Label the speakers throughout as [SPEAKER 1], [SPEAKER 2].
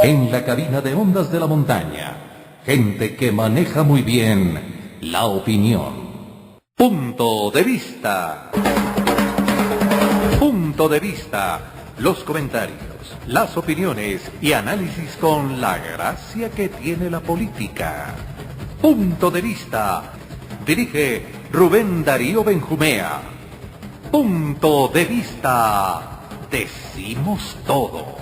[SPEAKER 1] En la cabina de Ondas de la Montaña, gente que maneja muy bien la opinión. Punto de vista. Punto de vista. Los comentarios, las opiniones y análisis con la gracia que tiene la política. Punto de vista. Dirige Rubén Darío Benjumea. Punto de vista. Decimos todo.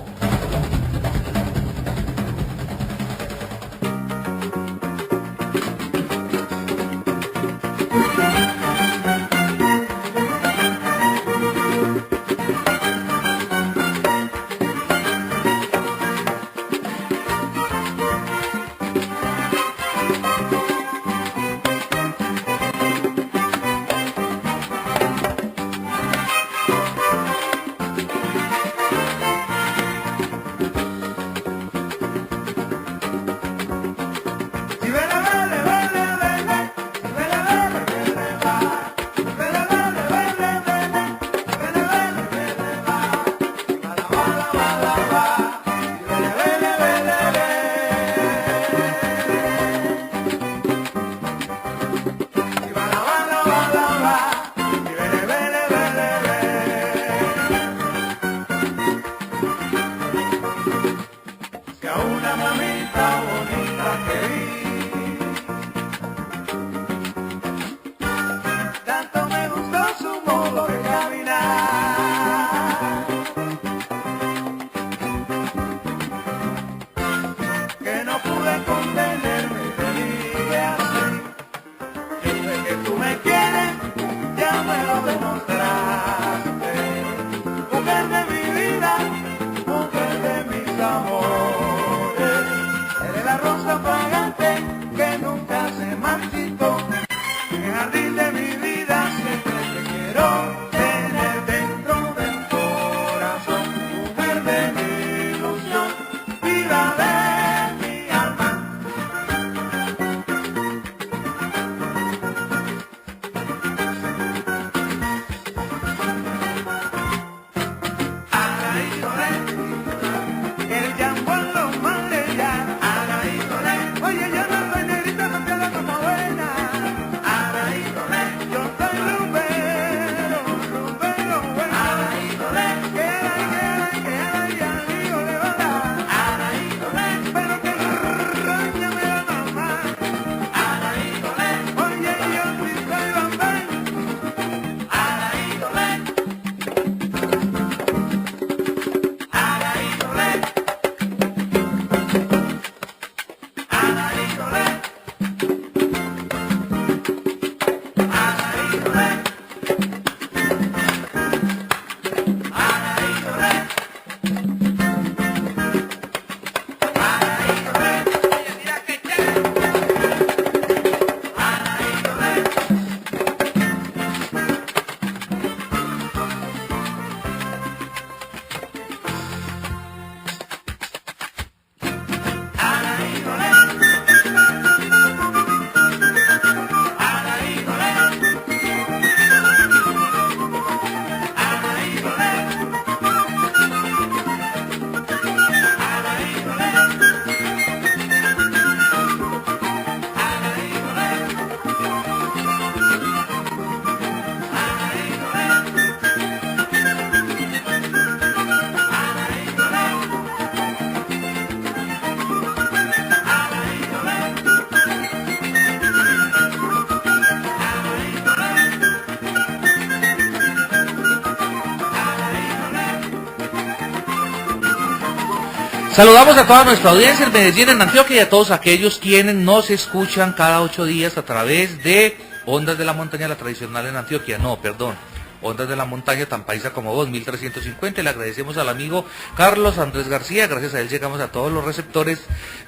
[SPEAKER 2] Saludamos a toda nuestra audiencia en Medellín, en Antioquia y a todos aquellos quienes nos escuchan cada 8 días a través de Ondas de la Montaña, la tradicional en Antioquia. No, perdón, Ondas de la Montaña, tan paisa como vos, 1350. Le agradecemos al amigo Carlos Andrés García, gracias a él llegamos a todos los receptores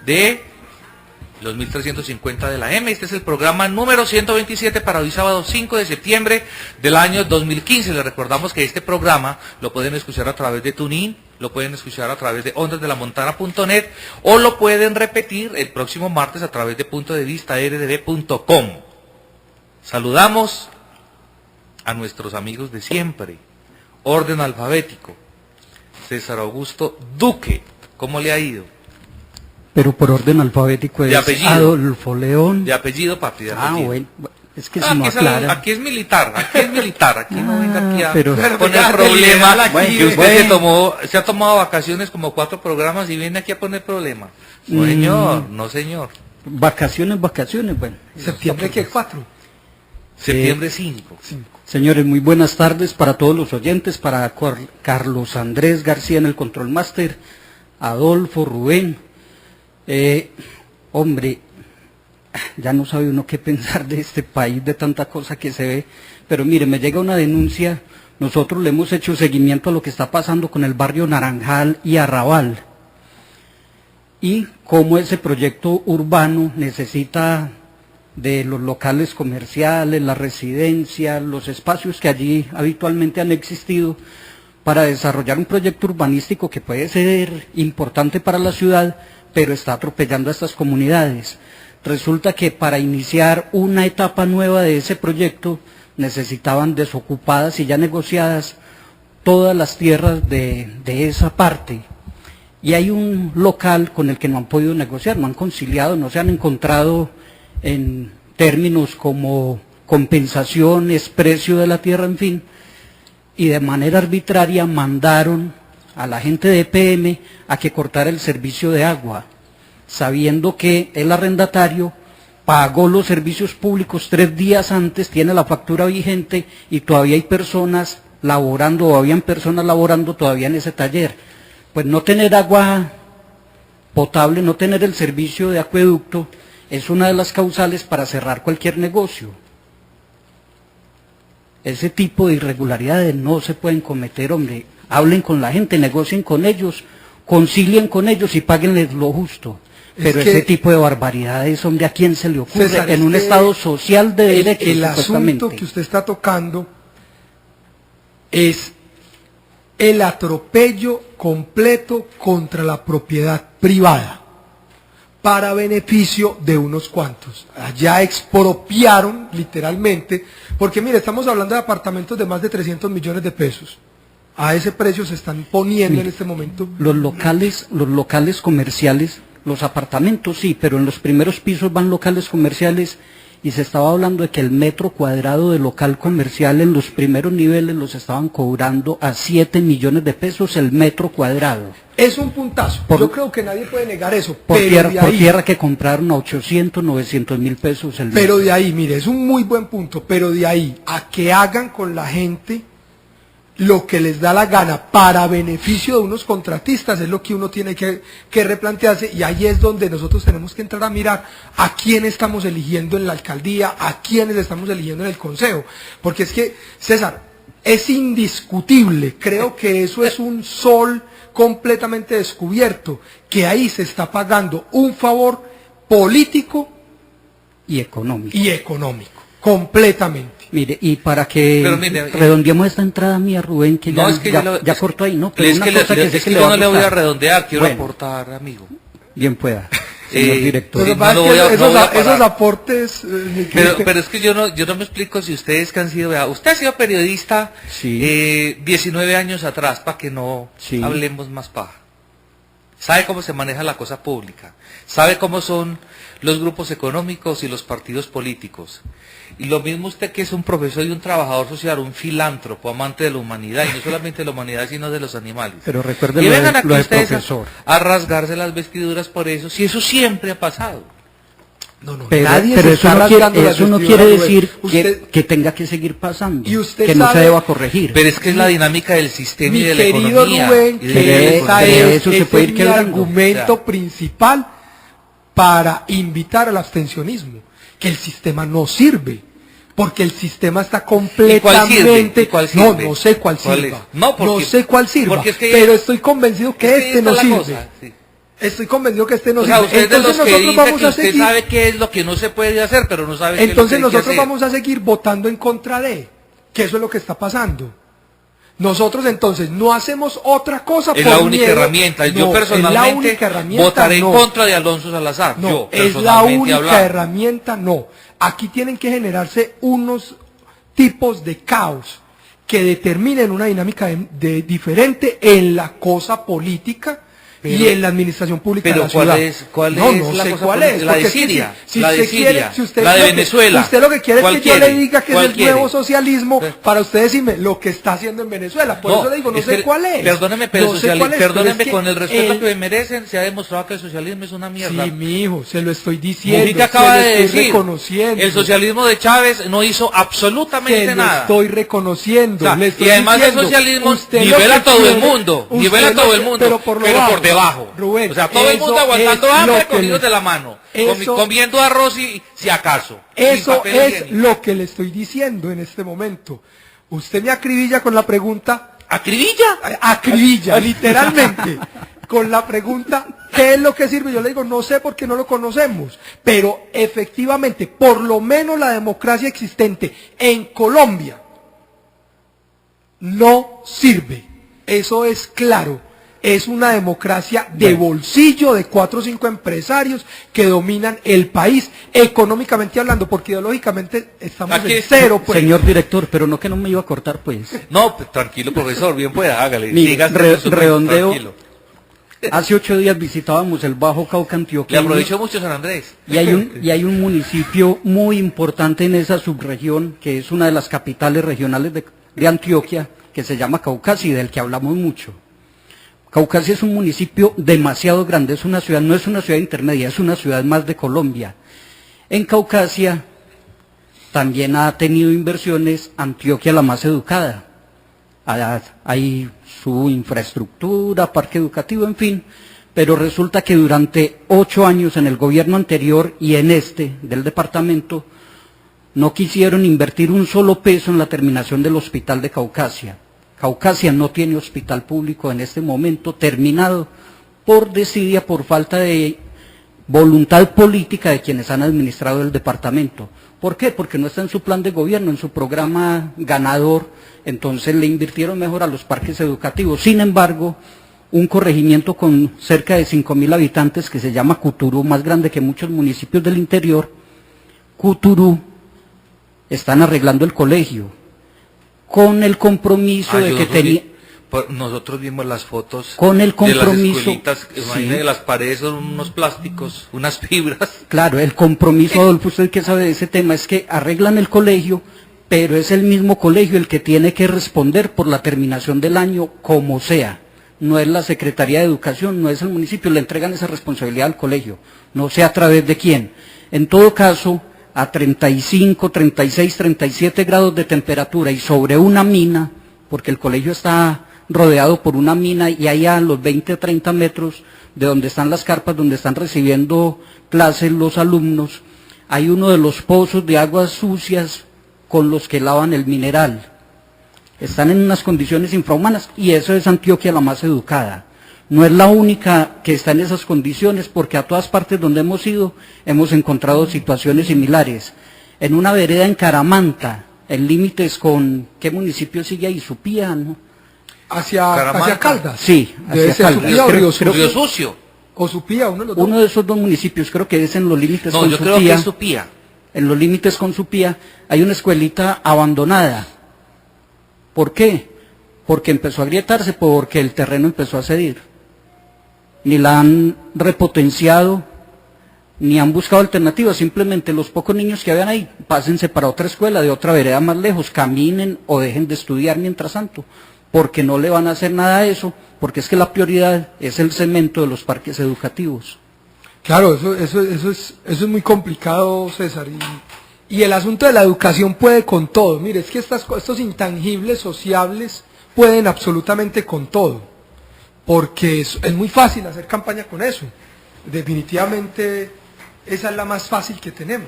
[SPEAKER 2] de los 1350 de la M. Este es el programa número 127 para hoy sábado 5 de septiembre del año 2015. Les recordamos que este programa lo pueden escuchar a través de TuneIn, lo pueden escuchar a través de ondasdelamontana.net o lo pueden repetir el próximo martes a través de puntodevistardb.com. Saludamos a nuestros amigos de siempre. Orden alfabético. César Augusto Duque, ¿cómo le ha ido?
[SPEAKER 3] Pero por orden alfabético es
[SPEAKER 2] De apellido.
[SPEAKER 3] Adolfo León.
[SPEAKER 2] De apellido, papi, de
[SPEAKER 3] Ah,
[SPEAKER 2] apellido.
[SPEAKER 3] bueno, es que si no
[SPEAKER 2] Aquí,
[SPEAKER 3] aclara.
[SPEAKER 2] aquí es militar, aquí no venga aquí a
[SPEAKER 3] pero-
[SPEAKER 2] poner problemas.
[SPEAKER 3] Bueno,
[SPEAKER 2] Que usted
[SPEAKER 3] bueno.
[SPEAKER 2] se ha tomado vacaciones como 4 programas y viene aquí a poner problemas. No, señor, no, señor.
[SPEAKER 3] Vacaciones, bueno.
[SPEAKER 4] ¿Septiembre qué? 4.
[SPEAKER 2] Septiembre 5.
[SPEAKER 3] Señores, muy buenas tardes para todos los oyentes, para Carlos Andrés García en el Control Master, Adolfo, Rubén. Hombre, ya no sabe uno qué pensar de este país, de tanta cosa que se ve, pero mire, me llega una denuncia, nosotros le hemos hecho seguimiento a lo que está pasando con el barrio Naranjal y Arrabal, y cómo ese proyecto urbano necesita de los locales comerciales, la residencia, los espacios que allí habitualmente han existido, para desarrollar un proyecto urbanístico que puede ser importante para la ciudad, pero está atropellando a estas comunidades. Resulta que para iniciar una etapa nueva de ese proyecto necesitaban desocupadas y ya negociadas todas las tierras de esa parte. Y hay un local con el que no han podido negociar, no han conciliado, no se han encontrado en términos como compensaciones, precio de la tierra, en fin, y de manera arbitraria mandaron a la gente de EPM a que cortara el servicio de agua, sabiendo que el arrendatario pagó los servicios públicos 3 días antes, tiene la factura vigente y todavía hay personas laborando, o habían personas laborando todavía en ese taller. Pues no tener agua potable, no tener el servicio de acueducto, es una de las causales para cerrar cualquier negocio. Ese tipo de irregularidades no se pueden cometer, hombre. Hablen con la gente, negocien con ellos, concilien con ellos y páguenles lo justo. Pero ese tipo de barbaridades, hombre, ¿a quién se le ocurre?
[SPEAKER 4] César,
[SPEAKER 3] en un estado social de derecho,
[SPEAKER 4] el
[SPEAKER 3] supuestamente.
[SPEAKER 4] asunto que usted está tocando es el atropello completo contra la propiedad privada para beneficio de unos cuantos. Allá expropiaron literalmente, porque mire, estamos hablando de apartamentos de más de 300 millones de pesos. A ese precio se están poniendo en este momento.
[SPEAKER 3] Los locales comerciales, los apartamentos sí, pero en los primeros pisos van locales comerciales y se estaba hablando de que el metro cuadrado de local comercial en los primeros niveles los estaban cobrando a 7 millones de pesos el metro cuadrado.
[SPEAKER 4] Es un puntazo. Yo creo que nadie puede negar eso.
[SPEAKER 3] Por
[SPEAKER 4] Pero
[SPEAKER 3] tierra que compraron a 800, 900 mil pesos el metro.
[SPEAKER 4] Pero de ahí, mire, es un muy buen punto, pero de ahí a que hagan con la gente lo que les da la gana para beneficio de unos contratistas es lo que uno tiene que replantearse, y ahí es donde nosotros tenemos que entrar a mirar a quién estamos eligiendo en la alcaldía, a quiénes estamos eligiendo en el consejo, porque es que, César, es indiscutible, creo que eso es un sol completamente descubierto, que ahí se está pagando un favor político
[SPEAKER 3] y económico.
[SPEAKER 4] Completamente.
[SPEAKER 3] Mire, y para que redondeemos esta entrada mía, Rubén, que
[SPEAKER 2] no,
[SPEAKER 3] ya cortó ahí, ¿no? Pero
[SPEAKER 2] es que yo no le voy a redondear, quiero aportar, amigo.
[SPEAKER 3] Bien pueda, señor director.
[SPEAKER 4] Esos aportes...
[SPEAKER 2] pero es que yo no me explico si ustedes que han sido... Usted ha sido periodista 19 años atrás, para que no hablemos más paja. Sabe cómo se maneja la cosa pública, sabe cómo son los grupos económicos y los partidos políticos. Y lo mismo usted que es un profesor y un trabajador social, un filántropo, amante de la humanidad, y no solamente de la humanidad, sino de los animales.
[SPEAKER 3] Pero recuerde
[SPEAKER 2] y vengan aquí
[SPEAKER 3] lo de
[SPEAKER 2] ustedes
[SPEAKER 3] profesor.
[SPEAKER 2] a rasgarse las vestiduras por eso, si eso siempre ha pasado.
[SPEAKER 3] Pero eso no quiere decir que tenga que seguir pasando, que no se deba corregir.
[SPEAKER 2] Pero es que es la dinámica del sistema y de la economía.
[SPEAKER 4] Mi querido Rubén,
[SPEAKER 3] eso se puede ir
[SPEAKER 4] mi argumento principal para invitar al abstencionismo, que el sistema no sirve. Porque el sistema está completamente...
[SPEAKER 2] ¿Cuál sirve?
[SPEAKER 4] No sé cuál sirva.
[SPEAKER 2] No
[SPEAKER 4] sé cuál sirva, pero estoy convencido que este no sirve. Estoy convencido que este no sirve.
[SPEAKER 2] Entonces nosotros vamos a seguir... Usted sabe qué es lo que no se puede hacer, pero no sabe qué es lo que hay que hacer.
[SPEAKER 4] Entonces nosotros vamos a seguir votando en contra de, que eso es lo que está pasando. Nosotros entonces no hacemos otra cosa por
[SPEAKER 2] miedo. Es la única herramienta. Yo personalmente votaré en contra de Alonso Salazar.
[SPEAKER 4] No, es la única herramienta, no. Aquí tienen que generarse unos tipos de caos que determinen una dinámica diferente en la cosa política, y en la administración pública de
[SPEAKER 2] pero
[SPEAKER 4] la ciudad.
[SPEAKER 2] ¿cuál
[SPEAKER 4] No
[SPEAKER 2] es la
[SPEAKER 4] sé
[SPEAKER 2] cosa
[SPEAKER 4] cuál es.
[SPEAKER 2] la de
[SPEAKER 4] porque es que
[SPEAKER 2] Siria,
[SPEAKER 4] si
[SPEAKER 2] la de
[SPEAKER 4] usted quiere,
[SPEAKER 2] Siria,
[SPEAKER 4] si usted
[SPEAKER 2] la de
[SPEAKER 4] lo que-
[SPEAKER 2] Venezuela.
[SPEAKER 4] Usted lo que quiere es
[SPEAKER 2] ¿Cuál
[SPEAKER 4] que yo
[SPEAKER 2] quiere?
[SPEAKER 4] le diga que es
[SPEAKER 2] ¿Cuál
[SPEAKER 4] el
[SPEAKER 2] quiere?
[SPEAKER 4] nuevo socialismo para usted decirme lo que está haciendo en Venezuela. Por eso le digo, no
[SPEAKER 2] es
[SPEAKER 4] sé
[SPEAKER 2] que,
[SPEAKER 4] cuál es.
[SPEAKER 2] Perdóneme, pero,
[SPEAKER 4] No sé cuál es,
[SPEAKER 2] perdóneme,
[SPEAKER 4] pero es que
[SPEAKER 2] con el respeto
[SPEAKER 4] él-
[SPEAKER 2] que me merecen, se ha demostrado que el socialismo es una mierda.
[SPEAKER 4] Sí, mi hijo, se lo estoy diciendo.
[SPEAKER 2] Mujica acaba
[SPEAKER 4] se lo
[SPEAKER 2] de
[SPEAKER 4] estoy
[SPEAKER 2] decir,
[SPEAKER 4] reconociendo.
[SPEAKER 2] el socialismo de Chávez no hizo absolutamente
[SPEAKER 4] Se lo
[SPEAKER 2] nada.
[SPEAKER 4] estoy reconociendo.
[SPEAKER 2] O sea,
[SPEAKER 4] le estoy
[SPEAKER 2] y además
[SPEAKER 4] diciendo,
[SPEAKER 2] el socialismo
[SPEAKER 4] usted
[SPEAKER 2] nivela
[SPEAKER 4] lo
[SPEAKER 2] a
[SPEAKER 4] que
[SPEAKER 2] todo el
[SPEAKER 4] quiere-
[SPEAKER 2] mundo,
[SPEAKER 4] usted
[SPEAKER 2] nivela a
[SPEAKER 4] lo
[SPEAKER 2] todo
[SPEAKER 4] que-
[SPEAKER 2] el mundo,
[SPEAKER 4] pero por,
[SPEAKER 2] debajo.
[SPEAKER 4] Rubén,
[SPEAKER 2] o sea, todo el mundo
[SPEAKER 4] eso
[SPEAKER 2] aguantando
[SPEAKER 4] es
[SPEAKER 2] hambre,
[SPEAKER 4] lo que
[SPEAKER 2] comidos
[SPEAKER 4] le-
[SPEAKER 2] de la mano,
[SPEAKER 4] eso-
[SPEAKER 2] comiendo arroz y si acaso. sin
[SPEAKER 4] Eso
[SPEAKER 2] papel
[SPEAKER 4] es
[SPEAKER 2] higiénico.
[SPEAKER 4] lo que le estoy diciendo en este momento. Usted me acribilla con la pregunta,
[SPEAKER 2] ¿Acribilla?
[SPEAKER 4] acribilla, literalmente, con la pregunta, ¿qué es lo que sirve? Yo le digo, no sé porque no lo conocemos, pero efectivamente, por lo menos la democracia existente en Colombia no sirve. Eso es claro. Es una democracia de bolsillo de 4 o 5 empresarios que dominan el país, económicamente hablando, porque ideológicamente estamos
[SPEAKER 2] Aquí
[SPEAKER 4] en
[SPEAKER 2] es-
[SPEAKER 4] cero. Pues.
[SPEAKER 3] Señor director, pero no que no me iba a cortar, pues.
[SPEAKER 2] No, pues, tranquilo, profesor, bien pueda, hágale.
[SPEAKER 3] Mire,
[SPEAKER 2] siga haciendo su cuento,
[SPEAKER 3] redondeo.
[SPEAKER 2] tranquilo.
[SPEAKER 3] Hace 8 días visitábamos el Bajo Cauca
[SPEAKER 2] Le
[SPEAKER 3] antioqueño.
[SPEAKER 2] aprovecho mucho San Andrés.
[SPEAKER 3] Y hay un municipio muy importante en esa subregión, que es una de las capitales regionales de Antioquia, que se llama Caucasia, y del que hablamos mucho. Caucasia es un municipio demasiado grande, es una ciudad, no es una ciudad intermedia, es una ciudad más de Colombia. En Caucasia también ha tenido inversiones Antioquia la más educada. Hay su infraestructura, parque educativo, en fin, pero resulta que durante 8 años en el gobierno anterior y en este del departamento no quisieron invertir un solo peso en la terminación del hospital de Caucasia. Caucasia no tiene hospital público en este momento terminado por desidia, por falta de voluntad política de quienes han administrado el departamento. ¿Por qué? Porque no está en su plan de gobierno, en su programa ganador, entonces le invirtieron mejor a los parques educativos. Sin embargo, un corregimiento con cerca de 5.000 habitantes que se llama Cuturú, más grande que muchos municipios del interior, Cuturú, están arreglando el colegio con el compromiso de que tenía...
[SPEAKER 2] Nosotros vimos las fotos
[SPEAKER 3] Con el
[SPEAKER 2] de las
[SPEAKER 3] compromiso,
[SPEAKER 2] escuelitas,
[SPEAKER 3] sí.
[SPEAKER 2] imagínate, las paredes son unos plásticos, unas fibras.
[SPEAKER 3] Claro, el compromiso, Adolfo, usted que sabe de ese tema, es que arreglan el colegio, pero es el mismo colegio el que tiene que responder por la terminación del año como sea. No es la Secretaría de Educación, no es el municipio, le entregan esa responsabilidad al colegio, no sé a través de quién. En todo caso, a 35, 36, 37 grados de temperatura y sobre una mina, porque el colegio está rodeado por una mina y allá a los 20 o 30 metros de donde están las carpas, donde están recibiendo clases los alumnos, hay uno de los pozos de aguas sucias con los que lavan el mineral. Están en unas condiciones infrahumanas y eso es Antioquia la más educada. No es la única que está en esas condiciones, porque a todas partes donde hemos ido hemos encontrado situaciones similares. En una vereda en Caramanta, en límites con, ¿qué municipio sigue ahí? Supía, ¿no?
[SPEAKER 4] Hacia Caldas.
[SPEAKER 3] Sí,
[SPEAKER 4] Debe
[SPEAKER 3] hacia
[SPEAKER 4] ser
[SPEAKER 3] Caldas.
[SPEAKER 4] Supía o Río Sucio.
[SPEAKER 2] Río Sucio.
[SPEAKER 4] O Supía, uno de los dos.
[SPEAKER 3] Uno de esos dos municipios, creo que es en los límites
[SPEAKER 2] No,
[SPEAKER 3] con
[SPEAKER 2] yo
[SPEAKER 3] Supía.
[SPEAKER 2] creo que es Supía.
[SPEAKER 3] En los límites con Supía hay una escuelita abandonada. ¿Por qué? Porque empezó a agrietarse, porque el terreno empezó a ceder. Ni la han repotenciado, ni han buscado alternativas, simplemente los pocos niños que habían ahí, pásense para otra escuela, de otra vereda más lejos, caminen o dejen de estudiar mientras tanto, porque no le van a hacer nada a eso, porque es que la prioridad es el cemento de los parques educativos.
[SPEAKER 4] Claro, eso es muy complicado, César. Y el asunto de la educación puede con todo. Mire, es que estos intangibles sociables pueden absolutamente con todo. Porque es muy fácil hacer campaña con eso. Definitivamente esa es la más fácil que tenemos.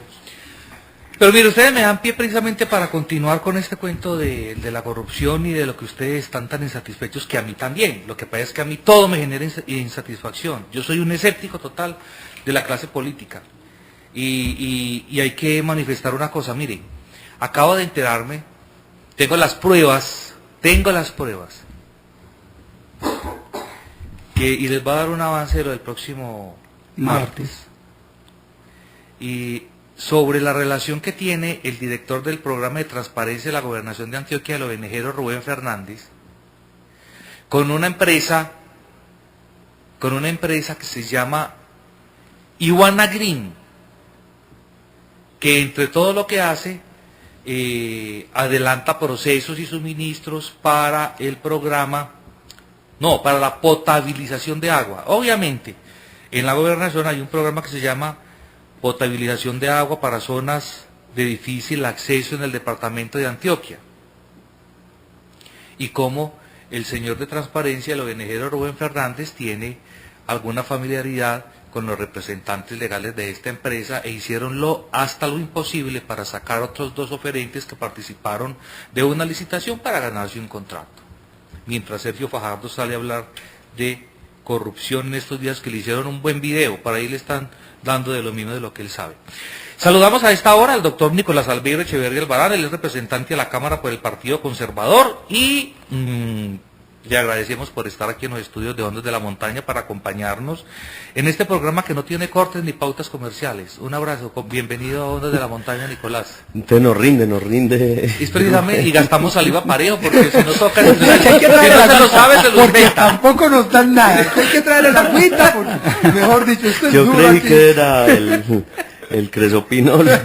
[SPEAKER 2] Pero mire, ustedes me dan pie precisamente para continuar con este cuento de la corrupción y de lo que ustedes están tan insatisfechos, que a mí también. Lo que pasa es que a mí todo me genera insatisfacción. Yo soy un escéptico total de la clase política. Y hay que manifestar una cosa, mire, acabo de enterarme, tengo las pruebas, y les va a dar un avance de lo del próximo martes. Y sobre la relación que tiene el director del programa de transparencia de la gobernación de Antioquia, el ONGero Rubén Fernández, con una empresa con una empresa que se llama Iguana Green, que entre todo lo que hace, adelanta procesos y suministros para el programa, no, para la potabilización de agua. Obviamente, en la gobernación hay un programa que se llama potabilización de agua para zonas de difícil acceso en el departamento de Antioquia. Y como el señor de Transparencia, el ONG Rubén Fernández, tiene alguna familiaridad con los representantes legales de esta empresa e hicieron hasta lo imposible para sacar otros 2 oferentes que participaron de una licitación para ganarse un contrato. Mientras Sergio Fajardo sale a hablar de corrupción en estos días, que le hicieron un buen video, para ahí le están dando de lo mismo de lo que él sabe. Saludamos a esta hora al doctor Nicolás Albeiro Echeverría Albarán, él es representante a la Cámara por el Partido Conservador y le agradecemos por estar aquí en los estudios de Ondas de la Montaña para acompañarnos en este programa que no tiene cortes ni pautas comerciales. Un abrazo, bienvenido a Ondas de la Montaña, Nicolás.
[SPEAKER 5] Entonces nos rinde.
[SPEAKER 2] Es precisamente, y gastamos saliva parejo, porque si no toca, si no
[SPEAKER 4] Hay que traer
[SPEAKER 2] se lo sabe, se lo
[SPEAKER 4] porque
[SPEAKER 2] inventa.
[SPEAKER 4] tampoco nos dan nada. Hay que traer la agüita, porque, mejor dicho, esto es
[SPEAKER 5] Yo
[SPEAKER 4] duro
[SPEAKER 5] creí
[SPEAKER 4] aquí.
[SPEAKER 5] que era el cresopinol.
[SPEAKER 2] Yo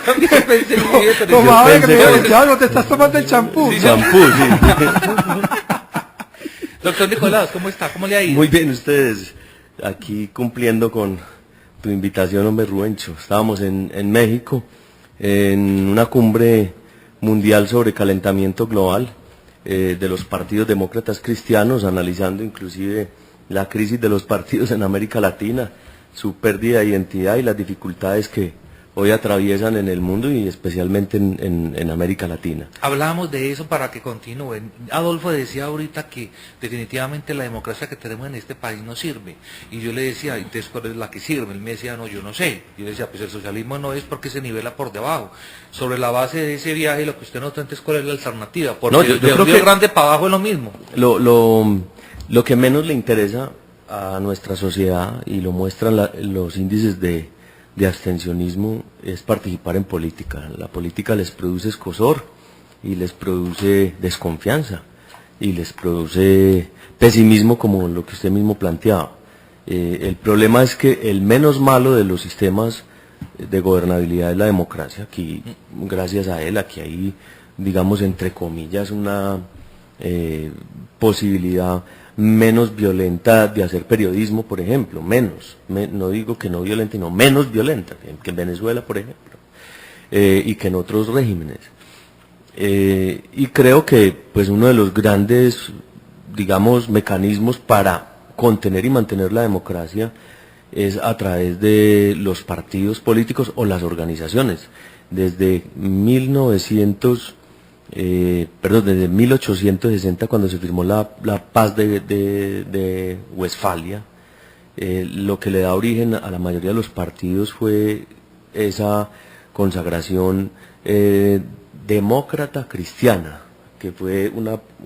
[SPEAKER 2] también pensé que
[SPEAKER 4] Como
[SPEAKER 5] Yo
[SPEAKER 4] ahora que
[SPEAKER 5] pensé
[SPEAKER 4] me
[SPEAKER 5] que-
[SPEAKER 4] dijo, ya no te estás tomando el champú.
[SPEAKER 2] Sí,
[SPEAKER 5] Champú, sí.
[SPEAKER 2] Doctor Nicolás, ¿cómo está? ¿Cómo le ha ido?
[SPEAKER 5] Muy bien, ustedes aquí cumpliendo con tu invitación, hombre Rubencho. Estábamos en México, en una cumbre mundial sobre calentamiento global de los partidos demócratas cristianos, analizando inclusive la crisis de los partidos en América Latina, su pérdida de identidad y las dificultades que hoy atraviesan en el mundo y especialmente en América Latina.
[SPEAKER 2] Hablábamos de eso para que continúen. Adolfo decía ahorita que definitivamente la democracia que tenemos en este país no sirve. Y yo le decía, entonces ¿cuál es la que sirve? Él me decía, no, yo no sé. Yo le decía, pues el socialismo no es porque se nivela por debajo. Sobre la base de ese viaje, lo que usted nota es cuál es la alternativa. Porque
[SPEAKER 5] No, yo
[SPEAKER 2] de
[SPEAKER 5] creo
[SPEAKER 2] Río
[SPEAKER 5] que-
[SPEAKER 2] Grande para abajo es lo mismo.
[SPEAKER 5] Lo que menos le interesa a nuestra sociedad, y lo muestran los índices de abstencionismo, es participar en política. La política les produce escozor y les produce desconfianza y les produce pesimismo, como lo que usted mismo planteaba. El problema es que el menos malo de los sistemas de gobernabilidad es la democracia. Aquí, gracias a él, aquí hay, digamos, entre comillas, una posibilidad menos violenta de hacer periodismo, por ejemplo, no digo que no violenta, sino menos violenta que en Venezuela, por ejemplo, y que en otros regímenes. Y creo que pues uno de los grandes, digamos, mecanismos para contener y mantener la democracia es a través de los partidos políticos o las organizaciones. Desde 1860, cuando se firmó la paz de Westfalia, lo que le da origen a la mayoría de los partidos fue esa consagración demócrata cristiana, que fue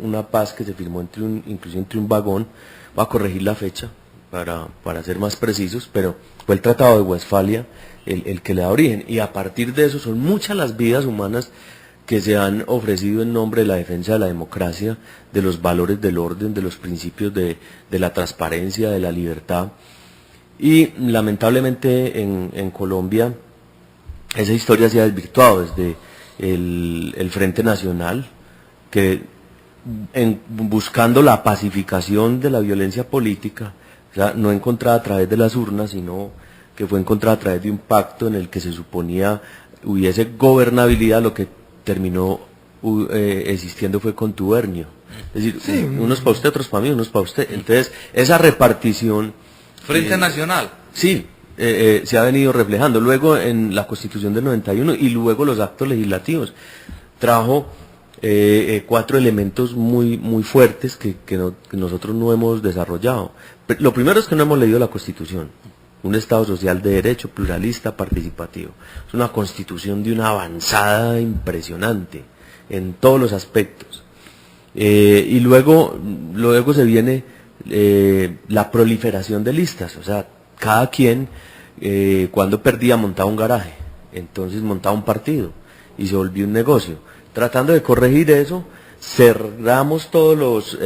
[SPEAKER 5] una paz que se firmó incluso entre un vagón. Voy a corregir la fecha para ser más precisos, pero fue el Tratado de Westfalia el que le da origen, y a partir de eso son muchas las vidas humanas que se han ofrecido en nombre de la defensa de la democracia, de los valores del orden, de los principios de la transparencia, de la libertad. Y lamentablemente en Colombia esa historia se ha desvirtuado desde el Frente Nacional, que buscando la pacificación de la violencia política, o sea, no encontrada a través de las urnas, sino que fue encontrada a través de un pacto en el que se suponía hubiese gobernabilidad, lo que terminó existiendo fue contubernio. Es decir,
[SPEAKER 4] Sí.
[SPEAKER 5] unos para usted, otros para mí, unos para usted. Entonces, esa repartición...
[SPEAKER 2] Frente Nacional.
[SPEAKER 5] Sí, se ha venido reflejando. Luego en la Constitución del 91 y luego los actos legislativos trajo 4 elementos muy fuertes que nosotros no hemos desarrollado. Lo primero es que no hemos leído la Constitución. Un Estado social de derecho, pluralista, participativo. Es una Constitución de una avanzada impresionante en todos los aspectos. Y luego se viene la proliferación de listas. O sea, cada quien cuando perdía montaba un garaje, entonces montaba un partido y se volvió un negocio. Tratando de corregir eso, cerramos todos los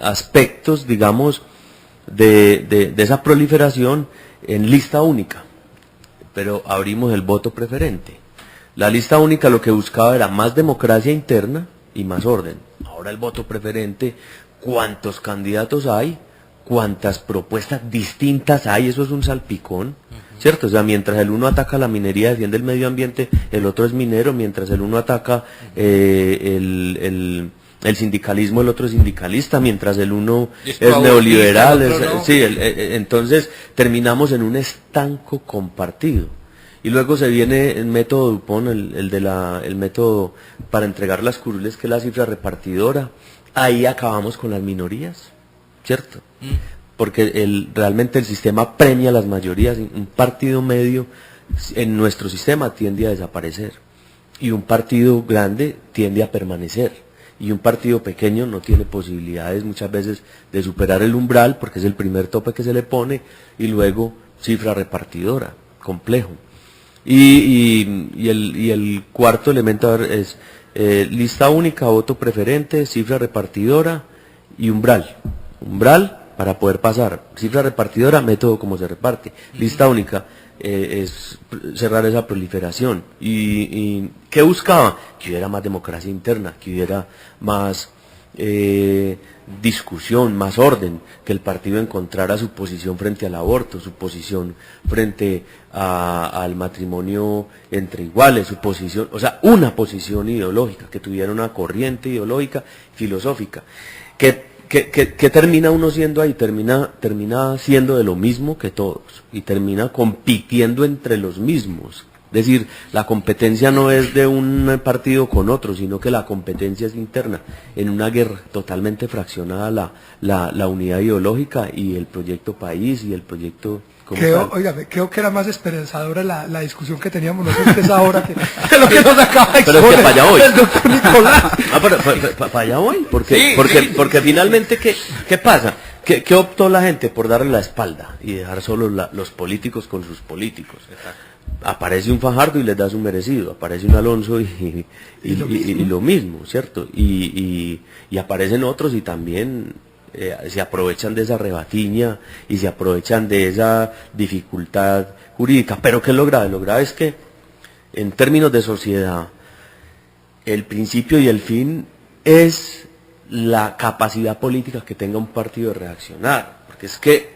[SPEAKER 5] aspectos, digamos, de esa proliferación en lista única, pero abrimos el voto preferente. La lista única lo que buscaba era más democracia interna y más orden. Ahora el voto preferente, ¿cuántos candidatos hay? ¿Cuántas propuestas distintas hay? Eso es un salpicón, ¿cierto? O sea, mientras el uno ataca la minería, defiende el medio ambiente, el otro es minero, mientras el uno ataca el sindicalismo, el otro es sindicalista, mientras el uno es neoliberal, entonces terminamos en un estanco compartido. Y luego se viene el método Dupont, el método para entregar las curules, que es la cifra repartidora. Ahí acabamos con las minorías, ¿cierto? Porque realmente el sistema premia a las mayorías. Un partido medio en nuestro sistema tiende a desaparecer, y un partido grande tiende a permanecer, y un partido pequeño no tiene posibilidades muchas veces de superar el umbral, porque es el primer tope que se le pone, y luego cifra repartidora, complejo. Y el cuarto elemento es lista única, voto preferente, cifra repartidora y umbral. Umbral para poder pasar, cifra repartidora, método como se reparte. Lista única es cerrar esa proliferación. ¿Y qué buscaba? Que hubiera más democracia interna, que hubiera más discusión, más orden, que el partido encontrara su posición frente al aborto, su posición frente al matrimonio entre iguales, su posición, o sea, una posición ideológica, que tuviera una corriente ideológica, filosófica. ¿Qué termina uno siendo ahí? Termina siendo de lo mismo que todos, y termina compitiendo entre los mismos. Es decir, la competencia no es de un partido con otro, sino que la competencia es interna, en una guerra totalmente fraccionada la unidad ideológica y el proyecto país y el proyecto como tal.
[SPEAKER 4] Creo que era más esperanzadora la discusión que teníamos nosotros a ahora que lo que nos acaba de
[SPEAKER 5] Pero es que para allá voy.
[SPEAKER 4] el doctor Nicolás.
[SPEAKER 5] Pero para allá voy, porque finalmente, ¿qué pasa? ¿Qué optó la gente? Por darle la espalda y dejar solo los políticos con sus políticos. Exacto. Aparece un Fajardo y les da su merecido, aparece un Alonso y lo mismo, ¿cierto? Y aparecen otros y también se aprovechan de esa rebatiña y se aprovechan de esa dificultad jurídica. Pero ¿qué es lo grave? Lo grave es que en términos de sociedad, el principio y el fin es la capacidad política que tenga un partido de reaccionar, porque es que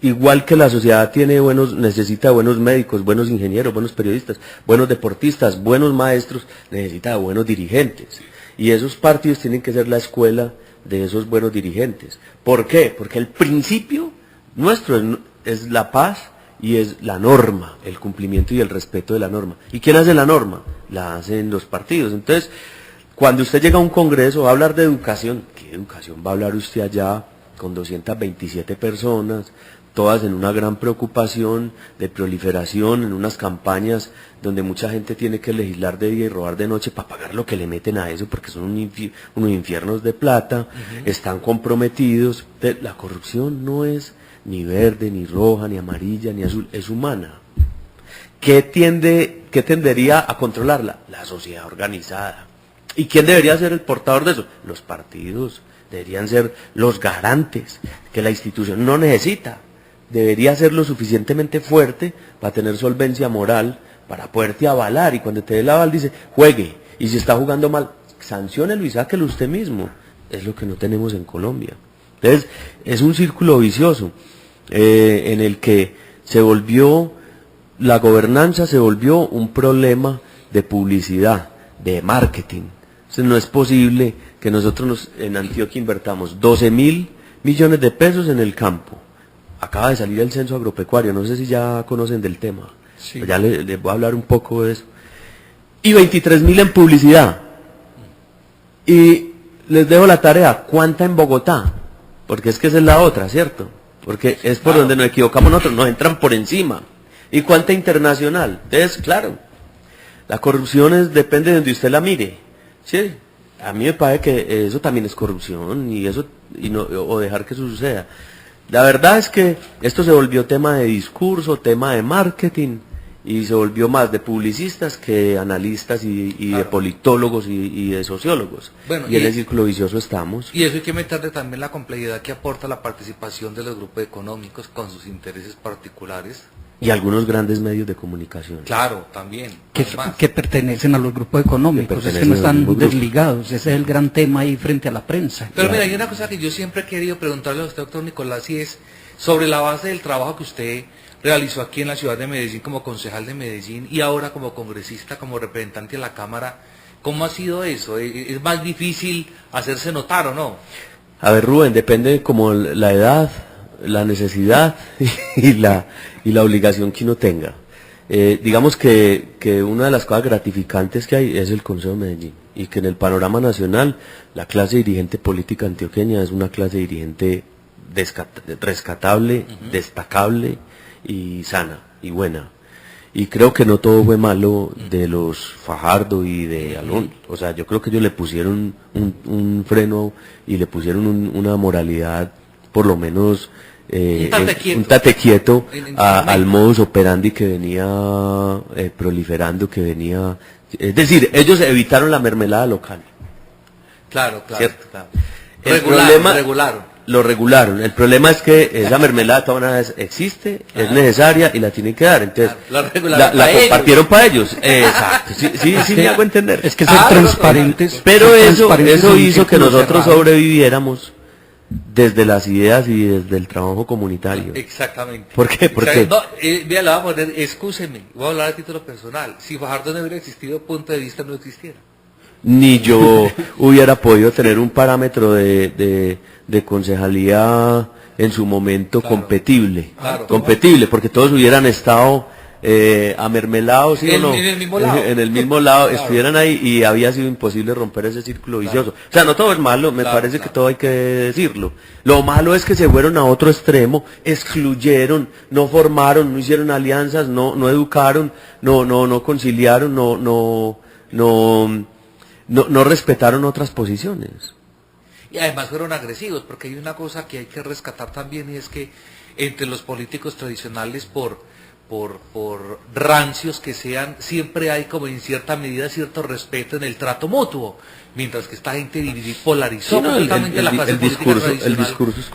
[SPEAKER 5] igual que la sociedad necesita buenos médicos, buenos ingenieros, buenos periodistas, buenos deportistas, buenos maestros, necesita buenos dirigentes. Y esos partidos tienen que ser la escuela de esos buenos dirigentes. ¿Por qué? Porque el principio nuestro es la paz y es la norma, el cumplimiento y el respeto de la norma. ¿Y quién hace la norma? La hacen los partidos. Entonces, cuando usted llega a un congreso, va a hablar de educación. ¿Qué educación va a hablar usted allá con 227 personas? Todas en una gran preocupación de proliferación, en unas campañas donde mucha gente tiene que legislar de día y robar de noche para pagar lo que le meten a eso, porque son unos infiernos de plata, están comprometidos. La corrupción no es ni verde, ni roja, ni amarilla, ni azul, es humana. ¿Qué tendería a controlarla? La sociedad organizada. ¿Y quién debería ser el portador de eso? Los partidos deberían ser los garantes que la institución no necesita. Debería ser lo suficientemente fuerte para tener solvencia moral, para poderte avalar, y cuando te dé el aval dice, juegue, y si está jugando mal, sanciónelo y sáquelo usted mismo. Es lo que no tenemos en Colombia. Entonces, es un círculo vicioso en el que la gobernanza se volvió un problema de publicidad, de marketing. Entonces, no es posible que nosotros en Antioquia invertamos 12.000 millones de pesos en el campo. Acaba de salir el censo agropecuario, no sé si ya conocen del tema, sí. Ya les voy a hablar un poco de eso. Y 23.000 en publicidad. Y les dejo la tarea, ¿cuánta en Bogotá? Porque es que esa es la otra, ¿cierto? Porque es por donde nos equivocamos nosotros, nos entran por encima. ¿Y cuánta internacional? Entonces, claro, la corrupción depende de donde usted la mire. Sí, a mí me parece que eso también es corrupción, o dejar que eso suceda. La verdad es que esto se volvió tema de discurso, tema de marketing, y se volvió más de publicistas que de analistas y de politólogos y de sociólogos.
[SPEAKER 2] Bueno,
[SPEAKER 5] y en el círculo vicioso estamos.
[SPEAKER 2] Y eso hay que meterle también la complejidad que aporta la participación de los grupos económicos con sus intereses particulares.
[SPEAKER 5] Y algunos grandes medios de comunicación.
[SPEAKER 2] Claro, también.
[SPEAKER 3] Que pertenecen a los grupos económicos, es que
[SPEAKER 5] pertenecen
[SPEAKER 3] no
[SPEAKER 5] a los
[SPEAKER 3] están
[SPEAKER 5] mismos grupos.
[SPEAKER 3] desligados, ese es el gran tema ahí frente a la prensa.
[SPEAKER 2] Pero mira, hay una cosa que yo siempre he querido preguntarle a usted, doctor Nicolás, y es sobre la base del trabajo que usted realizó aquí en la ciudad de Medellín como concejal de Medellín y ahora como congresista, como representante de la Cámara. ¿Cómo ha sido eso? ¿Es más difícil hacerse notar o no?
[SPEAKER 5] A ver, Rubén, depende como la edad, la necesidad y la obligación que uno tenga. Digamos que una de las cosas gratificantes que hay es el Consejo de Medellín y que en el panorama nacional la clase dirigente política antioqueña es una clase dirigente rescatable, destacable y sana y buena. Y creo que no todo fue malo de los Fajardo y de Alonso. O sea, yo creo que ellos le pusieron un freno y le pusieron una moralidad, por lo menos un tate quieto al modus operandi que venía proliferando, que venía... Es decir, ellos evitaron la mermelada local.
[SPEAKER 2] Claro, claro.
[SPEAKER 5] ¿Cierto?
[SPEAKER 2] Claro.
[SPEAKER 5] Regularon. Lo regularon. El problema es que esa mermelada de todas maneras existe, es necesaria y la tienen que dar. Entonces, la compartieron para ellos. Exacto. Sí, me hago entender.
[SPEAKER 3] Es que ser transparentes.
[SPEAKER 5] Pero eso hizo que nosotros sobreviviéramos desde las ideas y desde el trabajo comunitario.
[SPEAKER 2] Exactamente.
[SPEAKER 5] ¿Por qué? Porque
[SPEAKER 2] no, mira, le voy a poner, excúseme, voy a hablar a título personal. Si Fajardo no hubiera existido, punto de vista no existiera.
[SPEAKER 5] Ni yo hubiera podido tener un parámetro de concejalía en su momento competible, porque todos hubieran estado amermelados, ¿sí o no?
[SPEAKER 2] En el mismo lado.
[SPEAKER 5] En el mismo lado, estuvieran ahí y había sido imposible romper ese círculo vicioso. O sea, no todo es malo, me parece que todo hay que decirlo. Lo malo es que se fueron a otro extremo, excluyeron, no formaron, no hicieron alianzas, no educaron, no conciliaron, no respetaron otras posiciones.
[SPEAKER 2] Y además fueron agresivos, porque hay una cosa que hay que rescatar también y es que entre los políticos tradicionales por rancios que sean, siempre hay como en cierta medida cierto respeto en el trato mutuo, mientras que esta gente polarizó completamente la clase política tradicional.
[SPEAKER 5] El discurso es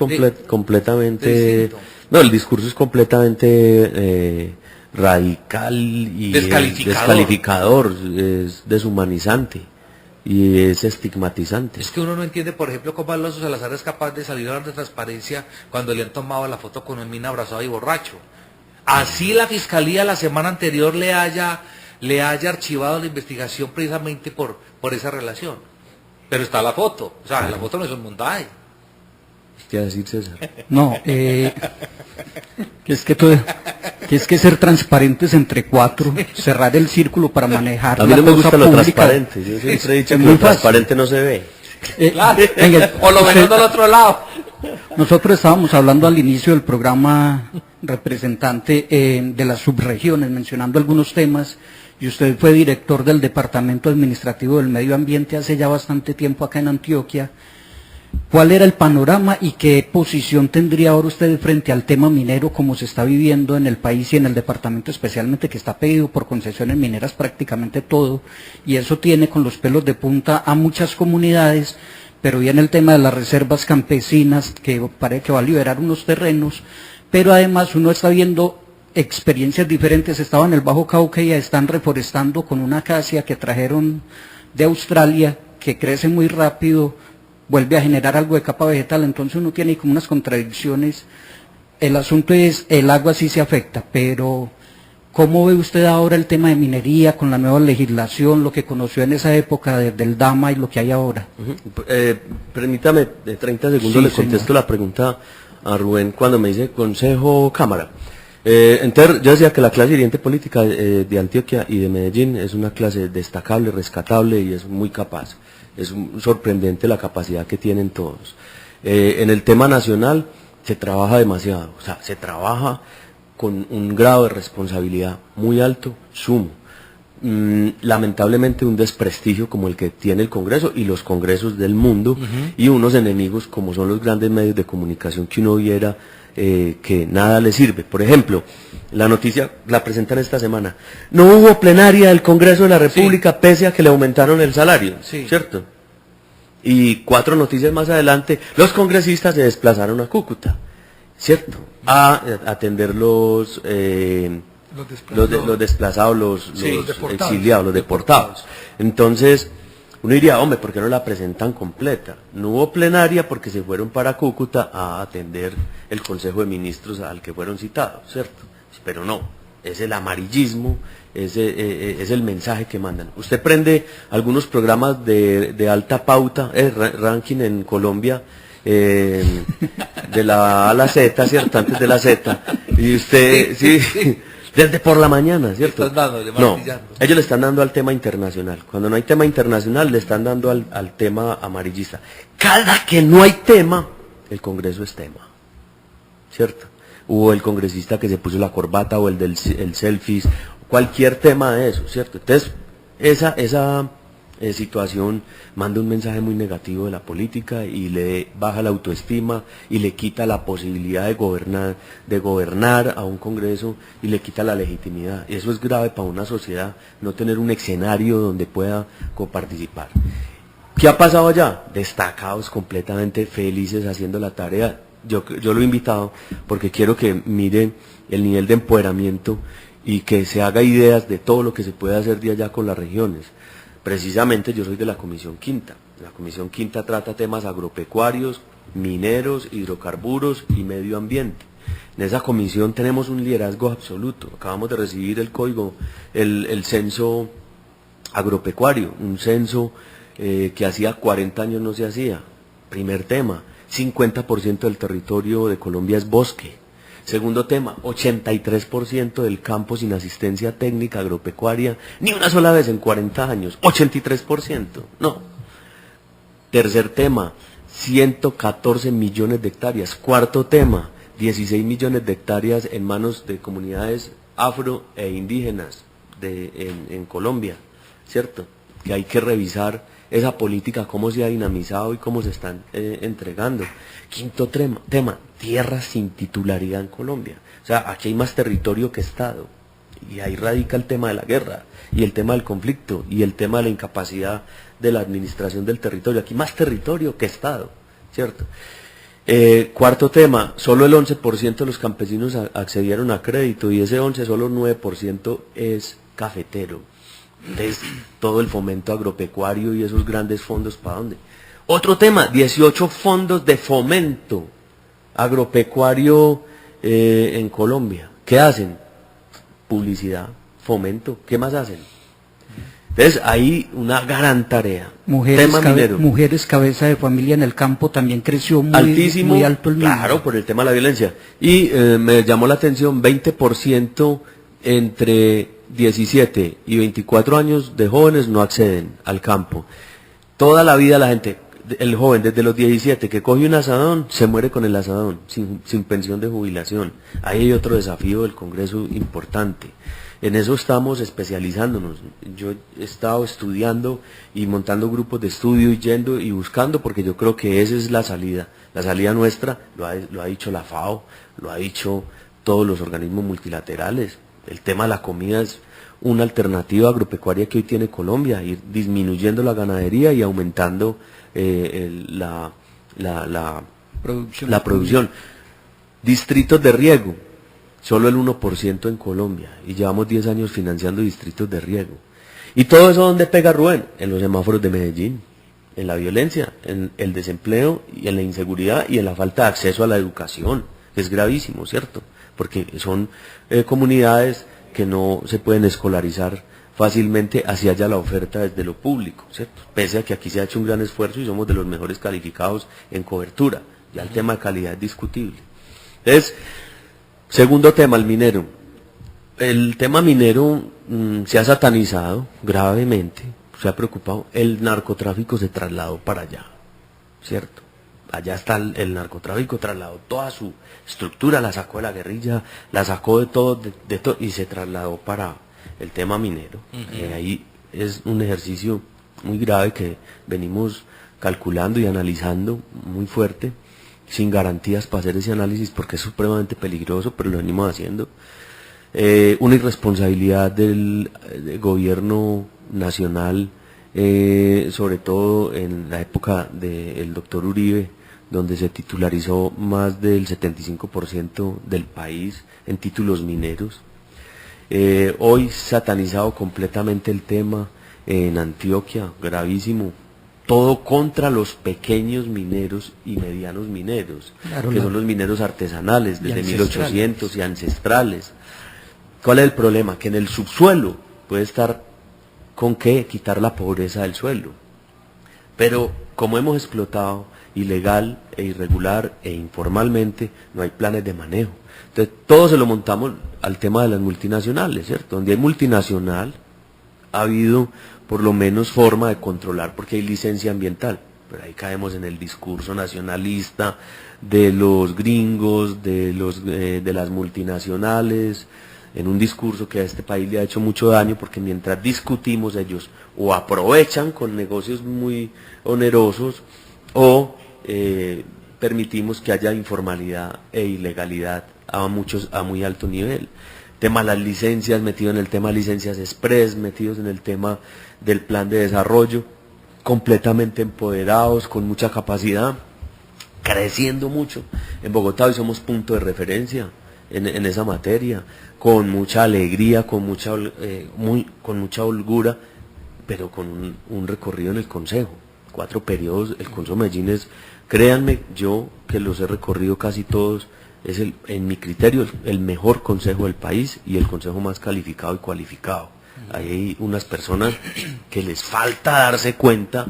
[SPEAKER 5] completamente... No, el discurso es completamente radical y descalificador, es deshumanizante. Y es estigmatizante.
[SPEAKER 2] Es que uno no entiende, por ejemplo, cómo Alonso Salazar es capaz de salir a hablar de transparencia cuando le han tomado la foto con un mina abrazado y borracho. Así la fiscalía la semana anterior le haya archivado la investigación precisamente por esa relación. Pero está la foto, o sea, la foto no es un montaje.
[SPEAKER 5] ¿Qué decir, César?
[SPEAKER 3] No, que es que ser transparentes entre cuatro, cerrar el círculo para manejar
[SPEAKER 5] a mí no me gusta lo
[SPEAKER 3] pública.
[SPEAKER 5] transparente, yo siempre he dicho que lo transparente no se ve.
[SPEAKER 3] Venga,
[SPEAKER 2] O lo ven del otro lado.
[SPEAKER 3] Nosotros estábamos hablando al inicio del programa, representante de las subregiones, mencionando algunos temas, y usted fue director del Departamento Administrativo del Medio Ambiente hace ya bastante tiempo acá en Antioquia. ¿Cuál era el panorama y qué posición tendría ahora usted frente al tema minero como se está viviendo en el país y en el departamento especialmente, que está pedido por concesiones mineras prácticamente todo, y eso tiene con los pelos de punta a muchas comunidades, pero viene el tema de las reservas campesinas, que parece que va a liberar unos terrenos, pero además uno está viendo experiencias diferentes. Estaba en el Bajo Cauca y están reforestando con una acacia que trajeron de Australia, que crece muy rápido, vuelve a generar algo de capa vegetal, entonces uno tiene como unas contradicciones. El asunto es, el agua sí se afecta, pero ¿cómo ve usted ahora el tema de minería con la nueva legislación, lo que conoció en esa época del Dama y lo que hay ahora?
[SPEAKER 5] Permítame, de 30 segundos
[SPEAKER 3] Sí,
[SPEAKER 5] le contesto
[SPEAKER 3] señor.
[SPEAKER 5] la pregunta a Rubén cuando me dice Consejo Cámara. Entonces, yo decía que la clase dirigente política de Antioquia y de Medellín es una clase destacable, rescatable y es muy capaz. Es sorprendente la capacidad que tienen todos. En el tema nacional se trabaja demasiado, o sea, se trabaja con un grado de responsabilidad muy alto, sumo. Lamentablemente un desprestigio como el que tiene el Congreso y los congresos del mundo, y unos enemigos como son los grandes medios de comunicación que uno viera que nada le sirve. Por ejemplo, la noticia la presentan esta semana. No hubo plenaria del Congreso de la República pese a que le aumentaron el salario, ¿cierto? Y 4 noticias más adelante, los congresistas se desplazaron a Cúcuta, ¿cierto? A atender los desplazados, los exiliados, los deportados. Entonces, uno diría, hombre, ¿por qué no la presentan completa? No hubo plenaria porque se fueron para Cúcuta a atender el Consejo de Ministros al que fueron citados, ¿cierto? Pero no, es el amarillismo, es el mensaje que mandan. Usted prende algunos programas de alta pauta, ranking en Colombia, de la A a la Z, ¿cierto? Antes de la Z, y usted, sí, desde por la mañana, ¿cierto? No, ellos le están dando al tema internacional. Cuando no hay tema internacional, le están dando al tema amarillista. Cada que no hay tema, el Congreso es tema, ¿cierto? Hubo el congresista que se puso la corbata o el selfies, cualquier tema de eso, ¿cierto? Entonces, esa situación manda un mensaje muy negativo de la política y le baja la autoestima y le quita la posibilidad de gobernar a un Congreso y le quita la legitimidad. Y eso es grave para una sociedad, no tener un escenario donde pueda coparticipar. ¿Qué ha pasado allá? Destacados, completamente felices, haciendo la tarea. Yo lo he invitado porque quiero que mire el nivel de empoderamiento y que se haga ideas de todo lo que se puede hacer de allá con las regiones. Precisamente yo soy de la Comisión Quinta. La Comisión Quinta trata temas agropecuarios, mineros, hidrocarburos y medio ambiente. En esa comisión tenemos un liderazgo absoluto. Acabamos de recibir el código, el censo agropecuario, un censo que hacía 40 años no se hacía. Primer tema. 50% del territorio de Colombia es bosque. Segundo tema, 83% del campo sin asistencia técnica agropecuaria, ni una sola vez en 40 años, 83%, no. Tercer tema, 114 millones de hectáreas. Cuarto tema, 16 millones de hectáreas en manos de comunidades afro e indígenas en Colombia, ¿cierto? Que hay que revisar esa política, cómo se ha dinamizado y cómo se están entregando. Quinto tema, tierras sin titularidad en Colombia. O sea, aquí hay más territorio que Estado. Y ahí radica el tema de la guerra, y el tema del conflicto, y el tema de la incapacidad de la administración del territorio. Aquí más territorio que Estado, ¿cierto? Cuarto tema, solo el 11% de los campesinos accedieron a crédito, y ese 11, solo 9% es cafetero. Entonces, todo el fomento agropecuario y esos grandes fondos, ¿para dónde? Otro tema, 18 fondos de fomento agropecuario en Colombia. ¿Qué hacen? Publicidad, fomento, ¿qué más hacen? Entonces, hay una gran tarea.
[SPEAKER 3] Mujeres cabeza de familia en el campo también creció muy alto el número.
[SPEAKER 5] Claro, por el tema de la violencia. Y me llamó la atención, 20% entre 17 y 24 años de jóvenes no acceden al campo. Toda la vida la gente, el joven desde los 17 que coge un asadón, se muere con el asadón, sin pensión de jubilación. Ahí hay otro desafío del Congreso importante. En eso estamos especializándonos. Yo he estado estudiando y montando grupos de estudio y yendo y buscando, porque yo creo que esa es la salida. La salida nuestra, lo ha dicho la FAO, lo ha dicho todos los organismos multilaterales. El tema de la comida es una alternativa agropecuaria que hoy tiene Colombia, ir disminuyendo la ganadería y aumentando la producción. Distritos de riego, solo el 1% en Colombia, y llevamos 10 años financiando distritos de riego. ¿Y todo eso dónde pega, Rubén? En los semáforos de Medellín, en la violencia, en el desempleo, y en la inseguridad y en la falta de acceso a la educación, que es gravísimo, ¿cierto? Porque son comunidades que no se pueden escolarizar fácilmente, hacia allá la oferta desde lo público, ¿cierto? Pese a que aquí se ha hecho un gran esfuerzo y somos de los mejores calificados en cobertura, ya el tema de calidad es discutible. Entonces, segundo tema, el minero. El tema minero se ha satanizado gravemente, se ha preocupado. El narcotráfico se trasladó para allá, ¿cierto? Allá está el narcotráfico, trasladó toda su estructura, la sacó de la guerrilla, la sacó de todo y se trasladó para el tema minero. Ahí es un ejercicio muy grave que venimos calculando y analizando muy fuerte. sin garantías para hacer ese análisis porque es supremamente peligroso, pero lo venimos haciendo. Una irresponsabilidad del gobierno nacional, sobre todo en la época del doctor Uribe, donde se titularizó más del 75% del país en títulos mineros. Hoy satanizado completamente el tema en Antioquia, gravísimo. Todo contra los pequeños mineros y medianos mineros,
[SPEAKER 3] claro,
[SPEAKER 5] que son los mineros artesanales desde 1800 y ancestrales. ¿Cuál es el problema? Que en el subsuelo puede estar con qué quitar la pobreza del suelo. Pero como hemos explotado ilegal e irregular e informalmente, no hay planes de manejo. Entonces todo se lo montamos al tema de las multinacionales, ¿cierto? Donde hay multinacional ha habido por lo menos forma de controlar porque hay licencia ambiental. Pero ahí caemos en el discurso nacionalista de los gringos, de las multinacionales, en un discurso que a este país le ha hecho mucho daño porque mientras discutimos ellos o aprovechan con negocios muy onerosos o permitimos que haya informalidad e ilegalidad a muy alto nivel. Tema de las licencias, metido en el tema de licencias express, metidos en el tema del plan de desarrollo, completamente empoderados, con mucha capacidad, creciendo mucho. En Bogotá hoy somos punto de referencia en esa materia, con mucha alegría, con mucha holgura, pero con un recorrido en el Consejo. 4 periodos, el Consejo de Medellín es, créanme, yo que los he recorrido casi todos, es en mi criterio el mejor consejo del país y el consejo más calificado y cualificado. Hay unas personas que les falta darse cuenta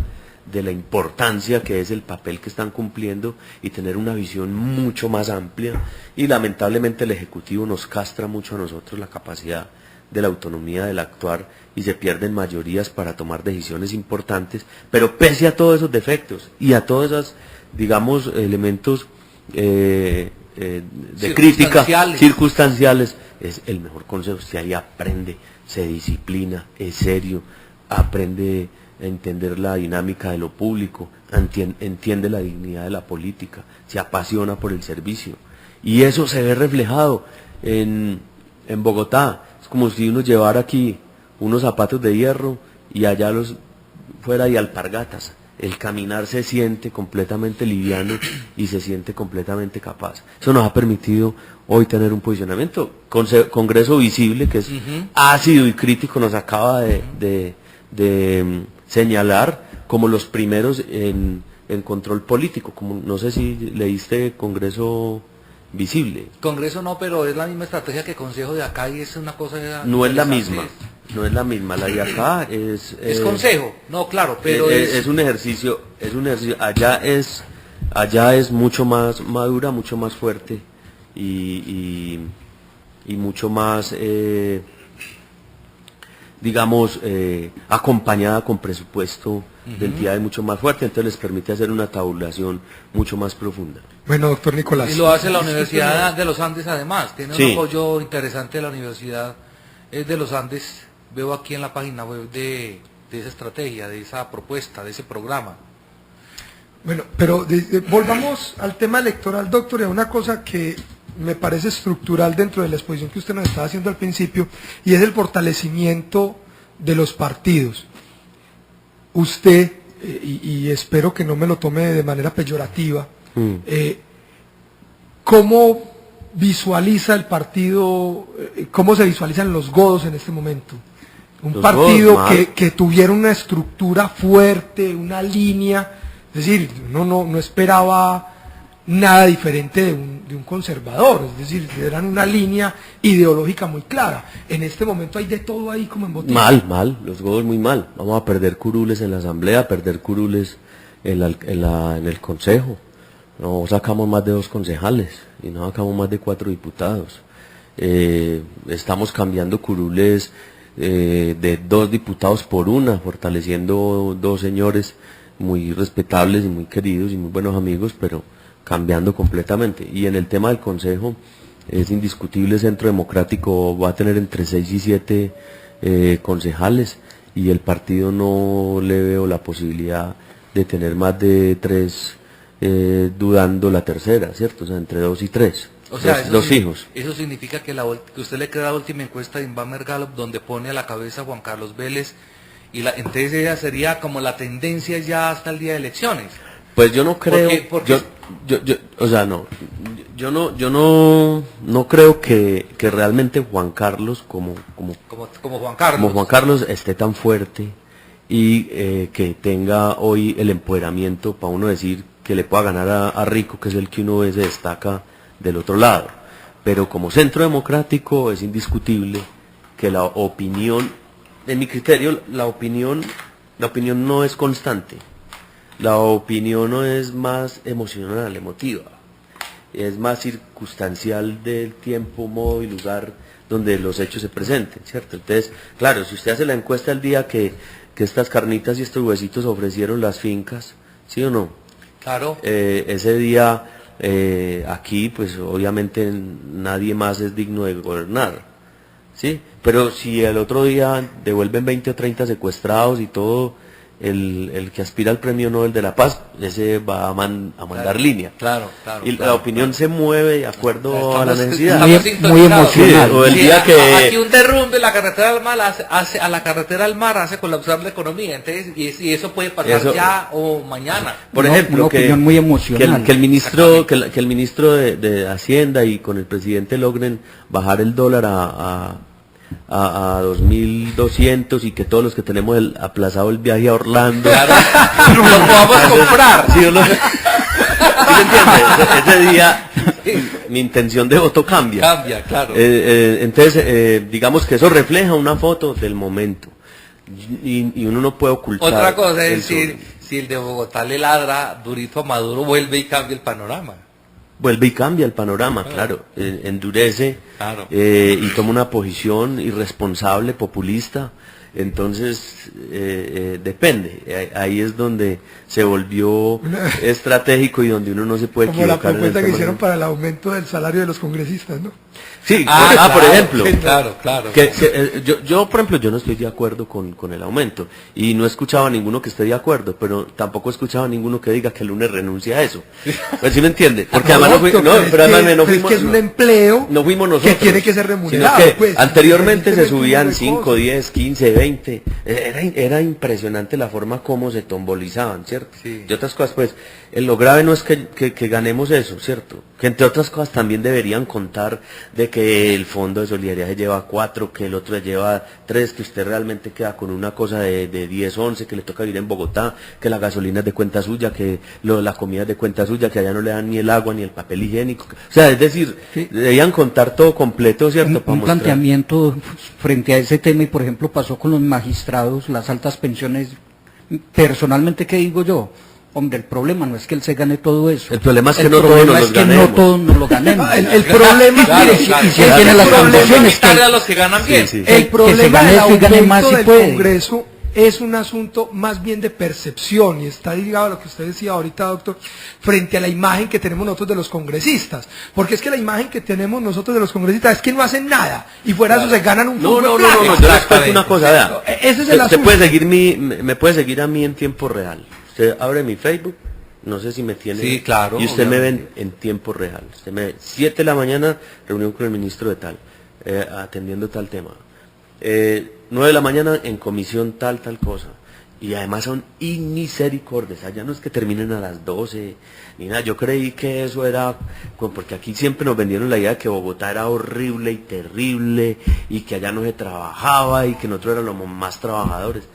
[SPEAKER 5] de la importancia que es el papel que están cumpliendo y tener una visión mucho más amplia, y lamentablemente el Ejecutivo nos castra mucho a nosotros la capacidad de la autonomía del actuar y se pierden mayorías para tomar decisiones importantes, pero pese a todos esos defectos y a todos esos, digamos, elementos de crítica circunstanciales, es el mejor consejo. Usted ahí aprende, se disciplina, es serio, aprende a entender la dinámica de lo público, entiende la dignidad de la política, se apasiona por el servicio, y eso se ve reflejado en Bogotá. Es como si uno llevara aquí unos zapatos de hierro y allá los fuera de alpargatas. El caminar se siente completamente liviano y se siente completamente capaz. Eso nos ha permitido hoy tener un posicionamiento. Congreso visible, que es ácido y crítico, nos acaba de señalar como los primeros en control político. Como no sé si leíste Congreso Visible.
[SPEAKER 2] Congreso no, pero es la misma estrategia que Consejo de acá y es una cosa...
[SPEAKER 5] No es la misma. No es la misma, la de acá es
[SPEAKER 2] consejo, no, claro, pero
[SPEAKER 5] es un ejercicio, allá es mucho más madura, mucho más fuerte y mucho más, digamos, acompañada con presupuesto de entidades mucho más fuerte, entonces les permite hacer una tabulación mucho más profunda.
[SPEAKER 4] Bueno, doctor Nicolás.
[SPEAKER 2] Y lo hace la Universidad de los Andes además, tiene
[SPEAKER 5] Sí.
[SPEAKER 2] un apoyo interesante de la Universidad de los Andes. Veo aquí en la página web de esa estrategia, de esa propuesta, de ese programa.
[SPEAKER 4] Bueno, pero volvamos al tema electoral, doctor, y a una cosa que me parece estructural dentro de la exposición que usted nos estaba haciendo al principio, y es el fortalecimiento de los partidos. Usted, y espero que no me lo tome de manera peyorativa, ¿cómo visualiza el partido, cómo se visualizan los godos en este momento? Un
[SPEAKER 5] Los
[SPEAKER 4] partido
[SPEAKER 5] godos,
[SPEAKER 4] que tuviera una estructura fuerte, una línea, es decir, no esperaba nada diferente de un conservador, es decir, eran una línea ideológica muy clara. En este momento hay de todo ahí como en botella.
[SPEAKER 5] Mal, los godos muy mal. Vamos a perder curules en la asamblea, perder curules en el consejo. No sacamos más de 2 concejales y no sacamos más de 4 diputados. Estamos cambiando curules de 2 diputados por 1, fortaleciendo 2 señores muy respetables y muy queridos y muy buenos amigos, pero cambiando completamente. Y en el tema del consejo, es indiscutible, Centro Democrático va a tener entre 6 y 7 concejales, y el partido no le veo la posibilidad de tener más de 3 dudando la tercera, ¿cierto? O sea, entre 2 y 3.
[SPEAKER 2] O sea,
[SPEAKER 5] dos hijos.
[SPEAKER 2] Eso significa que, que usted le crea la última encuesta de Inbamer Gallup donde pone a la cabeza a Juan Carlos Vélez entonces ella sería como la tendencia ya hasta el día de elecciones.
[SPEAKER 5] Pues yo no creo, o sea, no, yo no creo que realmente Juan Carlos como
[SPEAKER 2] Juan Carlos.
[SPEAKER 5] Como Juan Carlos esté tan fuerte y que tenga hoy el empoderamiento para uno decir que le pueda ganar a Rico, que es el que uno ve se destaca del otro lado. Pero como centro democrático es indiscutible que la opinión, en mi criterio, la opinión no es constante. La opinión no es más emocional, emotiva, es más circunstancial del tiempo, modo y lugar donde los hechos se presenten, ¿cierto? Entonces, claro, si usted hace la encuesta el día que estas carnitas y estos huesitos ofrecieron las fincas, ¿sí o no?
[SPEAKER 2] Claro.
[SPEAKER 5] Ese día, aquí, pues obviamente nadie más es digno de gobernar, ¿sí? Pero si el otro día devuelven 20 o 30 secuestrados y todo, el que aspira al premio Nobel de la Paz, ese va a mandar línea.
[SPEAKER 2] Claro.
[SPEAKER 5] Y la opinión se mueve de acuerdo a la necesidad.
[SPEAKER 3] Muy emocional.
[SPEAKER 5] Sí, o el día que...
[SPEAKER 2] Aquí un derrumbe en la carretera al mar hace colapsar la economía. Entonces, y eso puede pasar ya o mañana.
[SPEAKER 5] Por ejemplo,
[SPEAKER 3] una opinión muy emocional.
[SPEAKER 5] Que el ministro de Hacienda y con el presidente logren bajar el dólar a 2.200 y que todos los que tenemos aplazado el viaje a Orlando
[SPEAKER 2] lo podamos comprar.
[SPEAKER 5] ¿Sí me entiendes? Ese día mi intención de voto cambia,
[SPEAKER 2] claro.
[SPEAKER 5] Entonces digamos que eso refleja una foto del momento y uno no puede ocultar.
[SPEAKER 2] Otra cosa es decir, si el de Bogotá le ladra durito a Maduro, vuelve y cambia el panorama.
[SPEAKER 5] Vuelve y cambia el panorama, claro, endurece,
[SPEAKER 2] claro.
[SPEAKER 5] Y toma una posición irresponsable, populista. Entonces, depende, ahí es donde se volvió estratégico y donde uno no se puede
[SPEAKER 4] equivocar. Como la propuesta que hicieron para el aumento del salario de los congresistas, ¿no?
[SPEAKER 5] Sí,
[SPEAKER 2] claro,
[SPEAKER 5] por ejemplo,
[SPEAKER 2] claro.
[SPEAKER 5] Yo, por ejemplo, yo no estoy de acuerdo con el aumento y no he escuchado a ninguno que esté de acuerdo, pero tampoco he escuchado a ninguno que diga que el lunes renuncia a eso. Pues sí me entiende, porque además no fuimos,
[SPEAKER 4] es que es un empleo
[SPEAKER 5] no fuimos nosotros,
[SPEAKER 4] que tiene que ser remunerado.
[SPEAKER 5] Sino que
[SPEAKER 4] pues,
[SPEAKER 5] anteriormente se subían 5, 10, 15, 20, era impresionante la forma como se tombolizaban, ¿cierto?
[SPEAKER 2] Sí.
[SPEAKER 5] Y otras cosas, pues, lo grave no es que ganemos eso, ¿cierto? Que entre otras cosas también deberían contar de que el Fondo de Solidaridad se lleva 4, que el otro se lleva 3, que usted realmente queda con una cosa de 10, 11, que le toca vivir en Bogotá, que la gasolina es de cuenta suya, que la comida es de cuenta suya, que allá no le dan ni el agua ni el papel higiénico. O sea, es decir, sí, deberían contar todo completo, ¿cierto?
[SPEAKER 3] Un planteamiento frente a ese tema, y por ejemplo pasó con los magistrados, las altas pensiones. Personalmente, ¿qué digo yo? Hombre, el problema no es que él se gane todo eso.
[SPEAKER 5] El problema es que no todos
[SPEAKER 3] nos lo ganemos.
[SPEAKER 4] El problema es que
[SPEAKER 3] si tiene las condiciones
[SPEAKER 2] que a los que ganan bien.
[SPEAKER 5] Sí.
[SPEAKER 4] El problema del aumento del Congreso es un asunto más bien de percepción, y está ligado a lo que usted decía ahorita, doctor, frente a la imagen que tenemos nosotros de los congresistas. Porque es que la imagen que tenemos nosotros de los congresistas es que no hacen nada, y fuera de eso se ganan un poco de plata.
[SPEAKER 5] No, yo les cuento una cosa, vea.
[SPEAKER 4] Ese es el asunto.
[SPEAKER 5] Me puede seguir a mí en tiempo real. Usted abre mi Facebook, no sé si me tiene.
[SPEAKER 2] Sí, claro.
[SPEAKER 5] Y usted me ve en tiempo real. Usted me ve 7 de la mañana, reunión con el ministro de tal, atendiendo tal tema. 9 de la mañana en comisión tal cosa. Y además son inmisericordias. Allá no es que terminen a las 12, ni nada. Yo creí que eso era, porque aquí siempre nos vendieron la idea de que Bogotá era horrible y terrible, y que allá no se trabajaba, y que nosotros éramos los más trabajadores.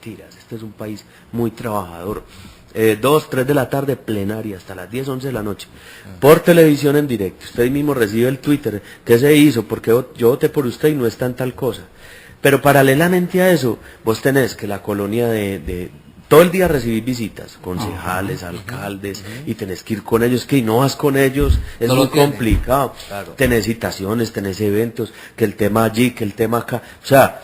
[SPEAKER 5] Mentiras, este es un país muy trabajador. 2, 3 de la tarde, plenaria, hasta las 10, 11 de la noche. Por televisión en directo. Usted mismo recibe el Twitter. ¿Qué se hizo? Porque yo voté por usted y no está en tal cosa. Pero paralelamente a eso, vos tenés que la colonia de todo el día recibir visitas, concejales, alcaldes, y tenés que ir con ellos, que no vas con ellos, es muy complicado. Claro. Tenés citaciones, tenés eventos, que el tema allí, que el tema acá. O sea,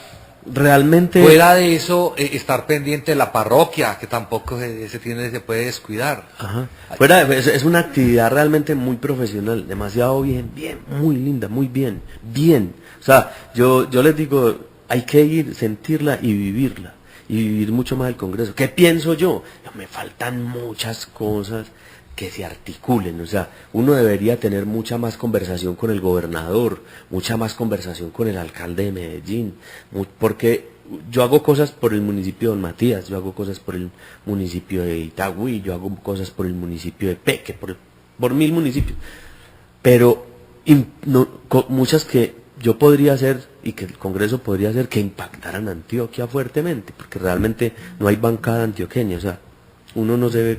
[SPEAKER 5] realmente...
[SPEAKER 2] Fuera de eso, estar pendiente de la parroquia, que tampoco se puede descuidar.
[SPEAKER 5] Ajá. Fuera es una actividad realmente muy profesional, demasiado bien, muy linda, muy bien. O sea, yo les digo, hay que ir, sentirla y vivirla, y vivir mucho más el Congreso. ¿Qué pienso yo? Me faltan muchas cosas que se articulen. O sea, uno debería tener mucha más conversación con el gobernador, mucha más conversación con el alcalde de Medellín, porque yo hago cosas por el municipio de Don Matías, yo hago cosas por el municipio de Itagüí, yo hago cosas por el municipio de Peque, por 1000 municipios, pero muchas que yo podría hacer y que el Congreso podría hacer que impactaran a Antioquia fuertemente, porque realmente no hay bancada antioqueña. O sea, uno no se ve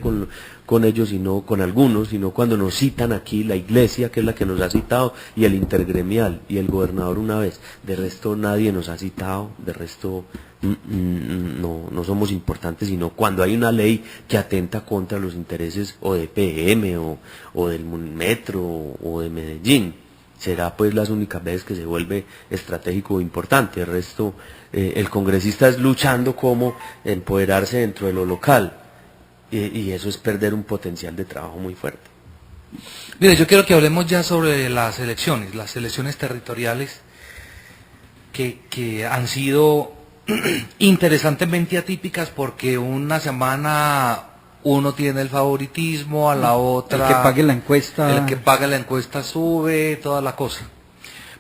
[SPEAKER 5] con ellos, sino con algunos, sino cuando nos citan aquí la iglesia, que es la que nos ha citado, y el intergremial, y el gobernador una vez. De resto nadie nos ha citado, de resto no somos importantes, sino cuando hay una ley que atenta contra los intereses o de PM o del Metro o de Medellín. Será pues las únicas veces que se vuelve estratégico o importante. El resto, el congresista es luchando como empoderarse dentro de lo local, y eso es perder un potencial de trabajo muy fuerte.
[SPEAKER 2] Mire, yo quiero que hablemos ya sobre las elecciones territoriales que han sido interesantemente atípicas, porque una semana uno tiene el favoritismo, a la otra...
[SPEAKER 3] El que pague la encuesta...
[SPEAKER 2] El que pague la encuesta sube, toda la cosa.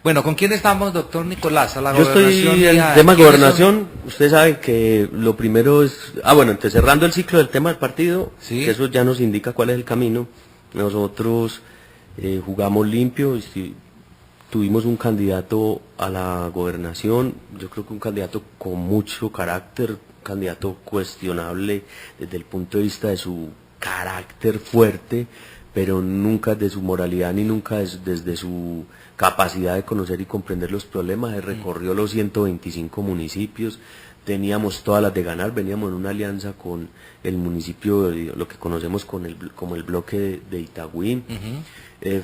[SPEAKER 2] Bueno, ¿con quién estamos, doctor Nicolás? A la
[SPEAKER 5] Yo estoy en el tema de gobernación. Usted sabe que lo primero es... bueno, entonces cerrando el ciclo del tema del partido,
[SPEAKER 2] ¿sí?
[SPEAKER 5] Que eso ya nos indica cuál es el camino. Nosotros jugamos limpio, tuvimos un candidato a la gobernación, yo creo que un candidato con mucho carácter, candidato cuestionable desde el punto de vista de su carácter fuerte, pero nunca de su moralidad ni nunca desde su capacidad de conocer y comprender los problemas. Él recorrió los 125 municipios, teníamos todas las de ganar, veníamos en una alianza con el municipio, lo que conocemos como el bloque de Itagüí.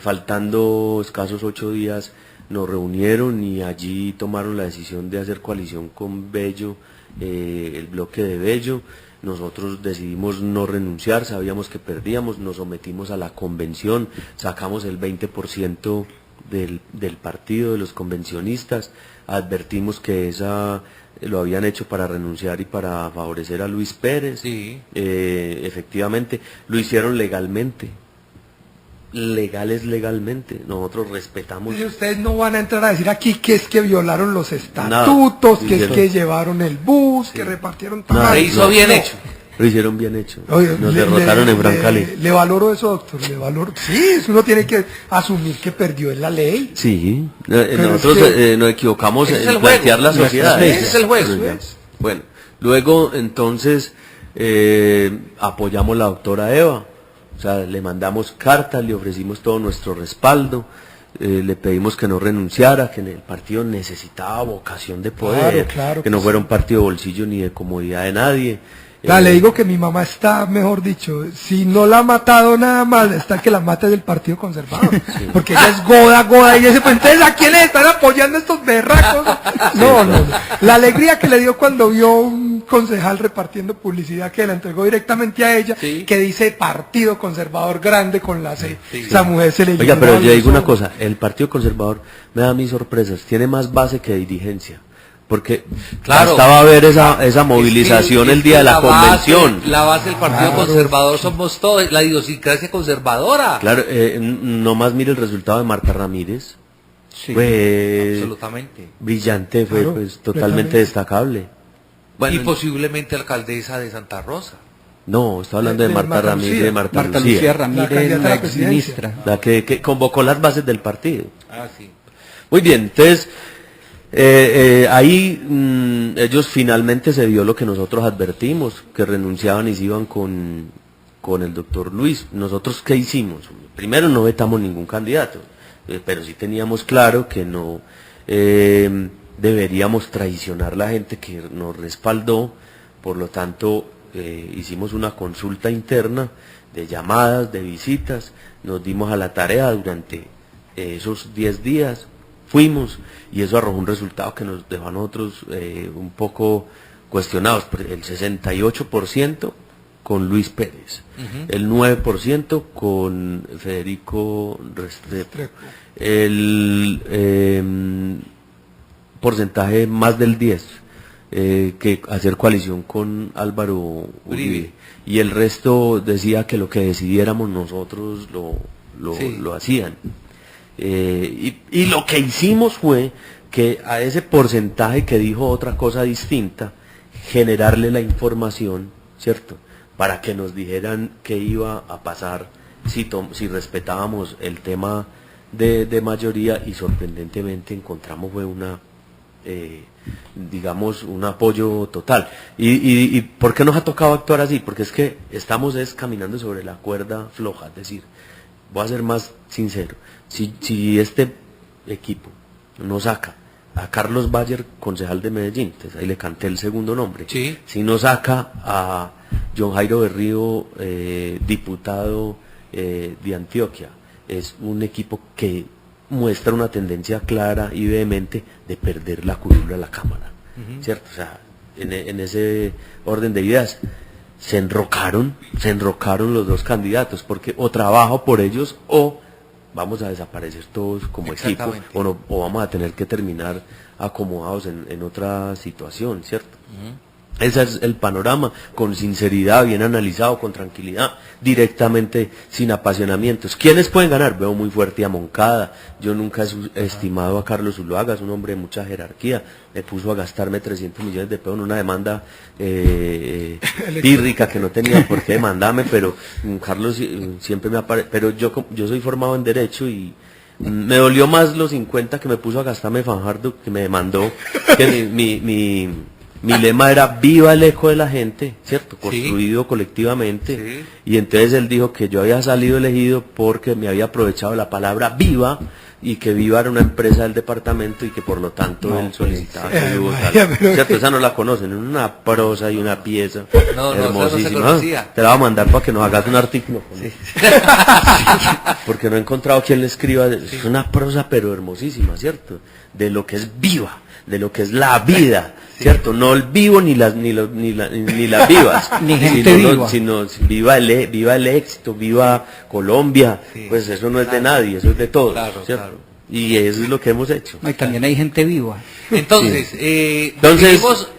[SPEAKER 5] Faltando escasos 8 días nos reunieron y allí tomaron la decisión de hacer coalición con Bello, el bloque de Bello. Nosotros decidimos no renunciar, sabíamos que perdíamos, nos sometimos a la convención, sacamos el 20% del partido, de los convencionistas, advertimos que lo habían hecho para renunciar y para favorecer a Luis Pérez.
[SPEAKER 2] Sí.
[SPEAKER 5] Efectivamente, lo hicieron legalmente. Legalmente, nosotros respetamos.
[SPEAKER 4] Y ustedes no van a entrar a decir aquí que es que violaron los estatutos, que es que llevaron el bus, que repartieron
[SPEAKER 2] Se hizo bien hecho.
[SPEAKER 5] Lo hicieron bien hecho.
[SPEAKER 4] Oye,
[SPEAKER 5] nos derrotaron en Brancali.
[SPEAKER 4] Le valoro eso, doctor, le valoro. Sí, uno tiene que asumir que perdió en la ley.
[SPEAKER 5] Sí, nosotros nos equivocamos en plantear la sociedad.
[SPEAKER 2] Ese es el juego.
[SPEAKER 5] Bueno, luego entonces apoyamos a la doctora Eva. O sea, le mandamos cartas, le ofrecimos todo nuestro respaldo, le pedimos que no renunciara, que el partido necesitaba vocación de poder,
[SPEAKER 4] claro
[SPEAKER 5] que no fuera un partido de bolsillo ni de comodidad de nadie.
[SPEAKER 4] Le digo que mi mamá está, mejor dicho, si no la ha matado nada más, está que la mate del Partido Conservador. Sí. Porque ella es goda, y ella dice, pues entonces ¿a quiénes están apoyando estos berracos? No. La alegría que le dio cuando vio un concejal repartiendo publicidad que la entregó directamente a ella,
[SPEAKER 2] sí,
[SPEAKER 4] que dice Partido Conservador grande con la C. Sí. Esa mujer se le
[SPEAKER 5] Oiga, pero yo digo una cosa, el Partido Conservador me da mis sorpresas, tiene más base que dirigencia. Porque estaba a ver esa movilización el día de la convención.
[SPEAKER 2] La base del Partido Conservador somos todos, la idiosincrasia conservadora.
[SPEAKER 5] Claro, nomás mire el resultado de Marta Ramírez.
[SPEAKER 2] Sí, absolutamente.
[SPEAKER 5] Brillante, fue pues totalmente destacable.
[SPEAKER 2] Bueno, y posiblemente alcaldesa de Santa Rosa.
[SPEAKER 5] No, está hablando de Marta Ramírez, de Marta
[SPEAKER 3] Lucía Ramírez, la exministra.
[SPEAKER 5] La que convocó las bases del partido.
[SPEAKER 2] Sí.
[SPEAKER 5] Muy bien, entonces... ahí ellos finalmente se dio lo que nosotros advertimos, que renunciaban y se iban con el doctor Luis. ¿Nosotros qué hicimos? Primero no vetamos ningún candidato, pero sí teníamos claro que no deberíamos traicionar la gente que nos respaldó. Por lo tanto hicimos una consulta interna de llamadas, de visitas, nos dimos a la tarea durante esos 10 días. Fuimos y eso arrojó un resultado que nos dejó a nosotros un poco cuestionados. El 68% con Luis Pérez, el 9% con Federico Restrepo, el porcentaje más del 10% que hacer coalición con Álvaro Uribe. Y el resto decía que lo que decidiéramos nosotros lo hacían. Y lo que hicimos fue que a ese porcentaje que dijo otra cosa distinta, generarle la información, ¿cierto? Para que nos dijeran qué iba a pasar si respetábamos el tema de mayoría, y sorprendentemente encontramos fue digamos, un apoyo total. ¿Y por qué nos ha tocado actuar así? Porque es que estamos caminando sobre la cuerda floja, es decir, voy a ser más sincero, si este equipo no saca a Carlos Bayer, concejal de Medellín, entonces ahí le canté el segundo nombre,
[SPEAKER 2] Sí.
[SPEAKER 5] si no saca a John Jairo Berrío, diputado de Antioquia, es un equipo que muestra una tendencia clara y vehemente de perder la curul a la Cámara, ¿cierto? O sea, en ese orden de ideas se enrocaron los dos candidatos, porque o trabajo por ellos o vamos a desaparecer todos como equipo, o vamos a tener que terminar acomodados en otra situación, ¿cierto? Ese es el panorama, con sinceridad, bien analizado, con tranquilidad, directamente, sin apasionamientos. ¿Quiénes pueden ganar? Veo muy fuerte a Moncada. Yo nunca he estimado a Carlos Zuluaga, es un hombre de mucha jerarquía. Me puso a gastarme 300 millones de pesos en una demanda pírrica que no tenía por qué demandarme, pero Carlos siempre me aparece. Pero yo soy formado en Derecho y me dolió más los 50 que me puso a gastarme Fajardo, que me demandó, que mi lema era viva el eco de la gente, ¿cierto? Construido colectivamente.
[SPEAKER 2] Sí.
[SPEAKER 5] Y entonces él dijo que yo había salido elegido porque me había aprovechado la palabra viva, y que Viva era una empresa del departamento y que por lo tanto él solicitaba que yo votara. ¿Cierto? Esa no la conocen, una prosa y una pieza hermosísima. Te la voy a mandar para que nos hagas un artículo. Sí. Porque no he encontrado quien le escriba. Es una prosa pero hermosísima, ¿cierto? De lo que es viva, de lo que es la vida, ¿cierto? No el vivo ni las vivas,
[SPEAKER 3] ni gente viva,
[SPEAKER 5] sino viva el éxito, viva Colombia. Pues eso no es de nadie, eso es de todos, ¿cierto? Claro. Y eso es lo que hemos hecho.
[SPEAKER 3] Y también hay gente viva.
[SPEAKER 2] Entonces, seguimos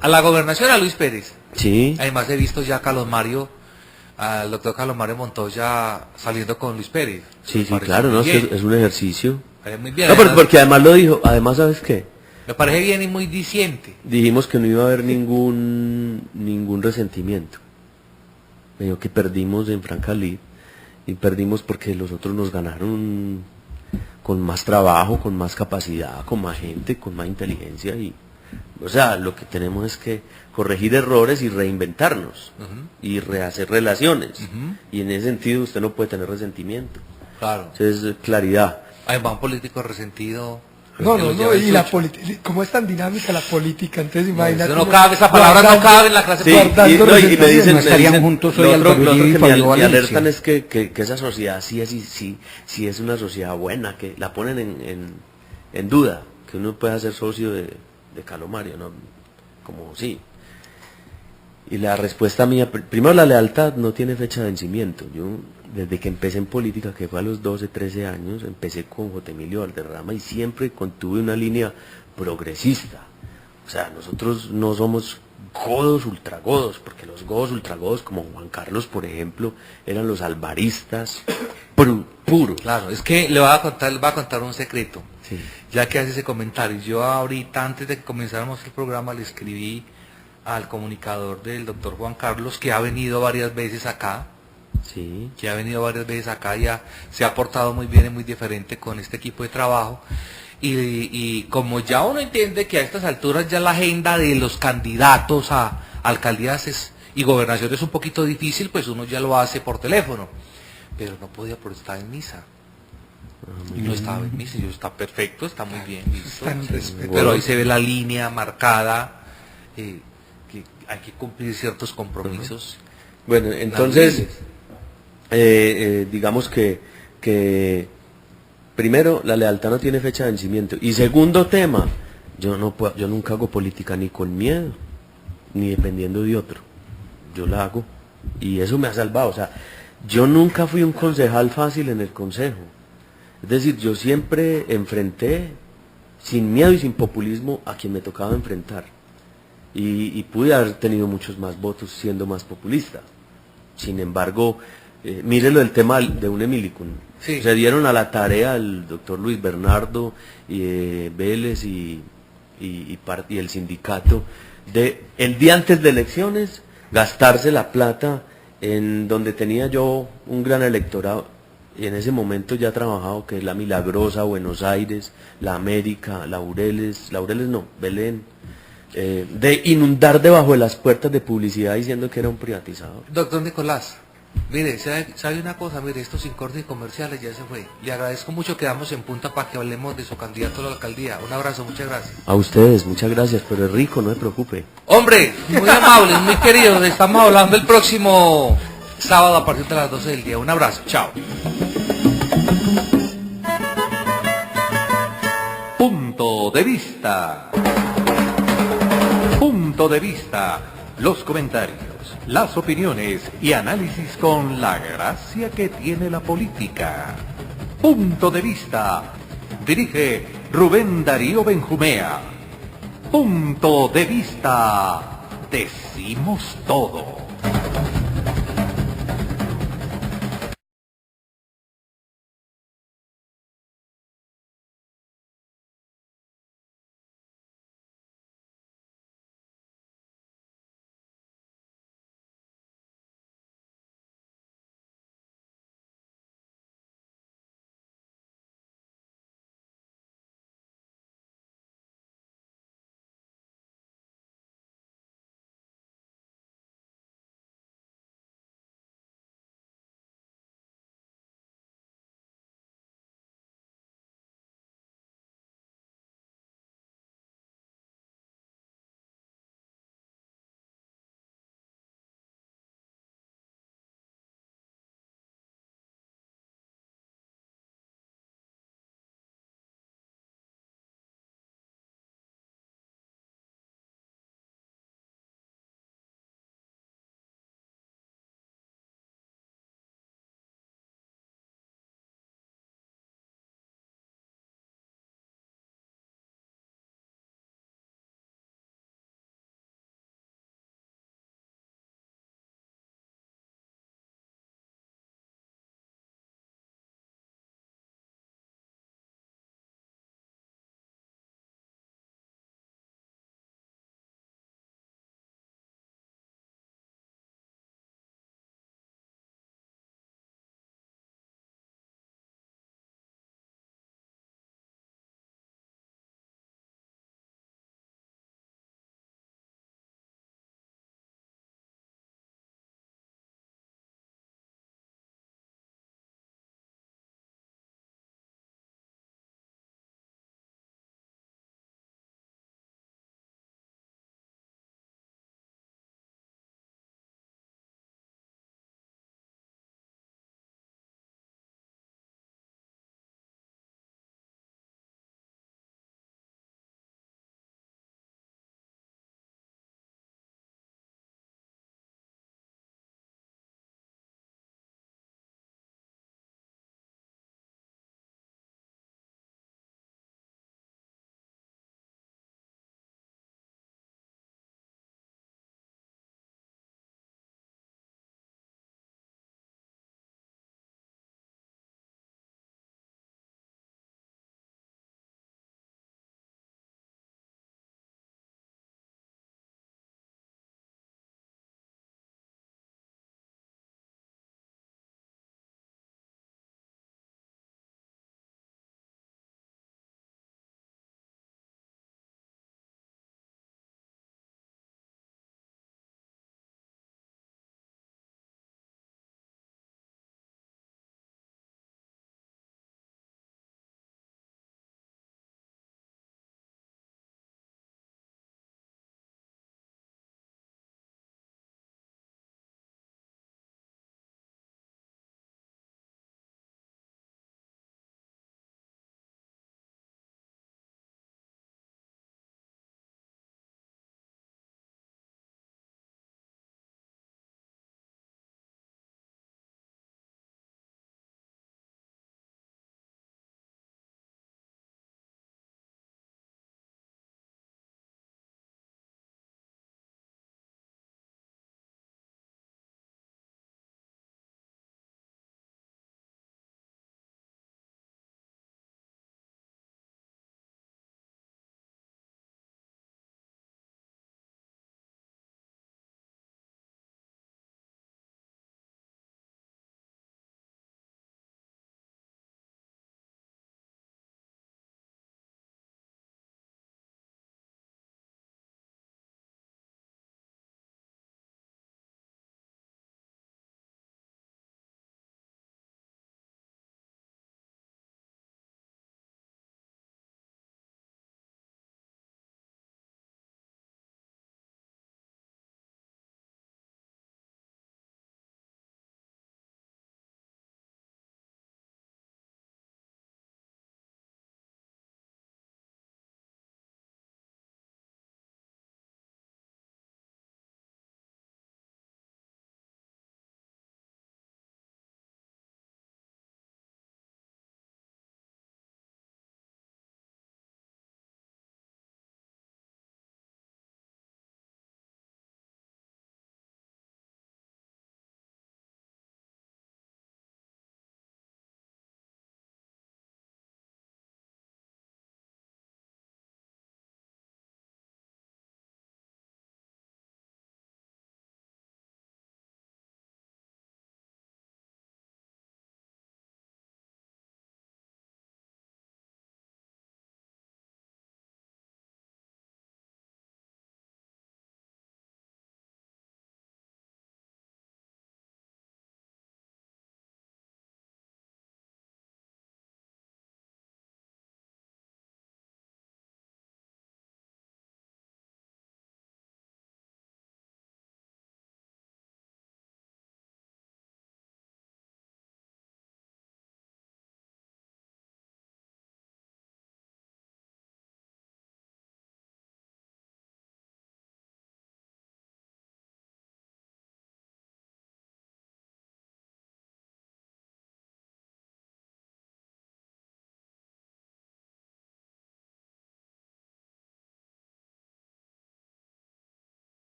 [SPEAKER 2] a la gobernación a Luis Pérez.
[SPEAKER 5] Sí.
[SPEAKER 2] Además he visto ya al doctor Carlos Mario Montoya saliendo con Luis Pérez.
[SPEAKER 5] Sí, claro, no, es un ejercicio.
[SPEAKER 2] Muy bien,
[SPEAKER 5] no,
[SPEAKER 2] además,
[SPEAKER 5] porque además lo dijo, además, ¿sabes qué?
[SPEAKER 2] Me parece bien y muy diciente.
[SPEAKER 5] Dijimos que no iba a haber ningún resentimiento. Me dijo que perdimos en Francalí, y perdimos porque los otros nos ganaron con más trabajo, con más capacidad, con más gente, con más inteligencia, y o sea, lo que tenemos es que corregir errores y reinventarnos y rehacer relaciones, y en ese sentido usted no puede tener resentimiento.
[SPEAKER 2] Claro.
[SPEAKER 5] Entonces, claridad.
[SPEAKER 2] Además, un político resentido.
[SPEAKER 4] No, y la política, ¿cómo es tan dinámica la política? Entonces imagínate.
[SPEAKER 2] No cabe, esa palabra no cabe en la clase
[SPEAKER 5] política. Y me dicen,
[SPEAKER 3] estarían juntos hoy
[SPEAKER 5] lo otro que me
[SPEAKER 3] Valencia.
[SPEAKER 5] alertan es que esa sociedad sí es una sociedad buena, que la ponen en duda, que uno puede ser socio de Calomario, ¿no? Como sí. Y la respuesta mía, primero, la lealtad no tiene fecha de vencimiento. Yo, desde que empecé en política, que fue a los 12, 13 años, empecé con J. Emilio Valderrama y siempre contuve una línea progresista. O sea, nosotros no somos godos ultragodos, porque los godos ultragodos, como Juan Carlos, por ejemplo, eran los alvaristas puros.
[SPEAKER 2] Claro, es que le voy a contar un secreto.
[SPEAKER 5] Sí.
[SPEAKER 2] Ya que hace ese comentario, yo ahorita, antes de que comenzáramos el programa, le escribí al comunicador del doctor Juan Carlos, que ha venido varias veces acá.
[SPEAKER 5] Sí.
[SPEAKER 2] Que ha venido varias veces acá, ya se ha portado muy bien y muy diferente con este equipo de trabajo. Y como ya uno entiende que a estas alturas ya la agenda de los candidatos a alcaldías y gobernación es un poquito difícil, pues uno ya lo hace por teléfono. Pero no podía por estar en misa. Y no estaba en misa, yo está perfecto, está muy bien visto. Pero ahí se ve la línea marcada, que hay que cumplir ciertos compromisos.
[SPEAKER 5] Bueno, entonces, digamos que primero, la lealtad no tiene fecha de vencimiento. Y segundo tema, yo nunca hago política ni con miedo, ni dependiendo de otro. Yo la hago. Y eso me ha salvado. O sea, yo nunca fui un concejal fácil en el consejo. Es decir, yo siempre enfrenté sin miedo y sin populismo a quien me tocaba enfrentar. y pude haber tenido muchos más votos siendo más populista. Sin embargo, mírelo el tema de Unemilicum.
[SPEAKER 2] Sí.
[SPEAKER 5] Se dieron a la tarea el doctor Luis Bernardo Vélez y el sindicato de el día antes de elecciones gastarse la plata en donde tenía yo un gran electorado y en ese momento ya trabajado, que es la Milagrosa, Buenos Aires, la América, Laureles no, Belén, de inundar debajo de las puertas de publicidad diciendo que era un privatizador.
[SPEAKER 2] Doctor Nicolás, mire, ¿sabe una cosa? Mire, estos incordios comerciales ya se fue. Le agradezco mucho, quedamos en punta para que hablemos de su candidato a la alcaldía. Un abrazo, muchas gracias.
[SPEAKER 5] A ustedes, muchas gracias, pero es rico, no se preocupe.
[SPEAKER 2] Hombre, muy amables, muy queridos, estamos hablando el próximo sábado a partir de las 12 del día. Un abrazo, chao.
[SPEAKER 1] Punto de vista. Punto de vista. Los comentarios, las opiniones y análisis con la gracia que tiene la política. Punto de vista. Dirige Rubén Darío Benjumea. Punto de vista. Decimos todo.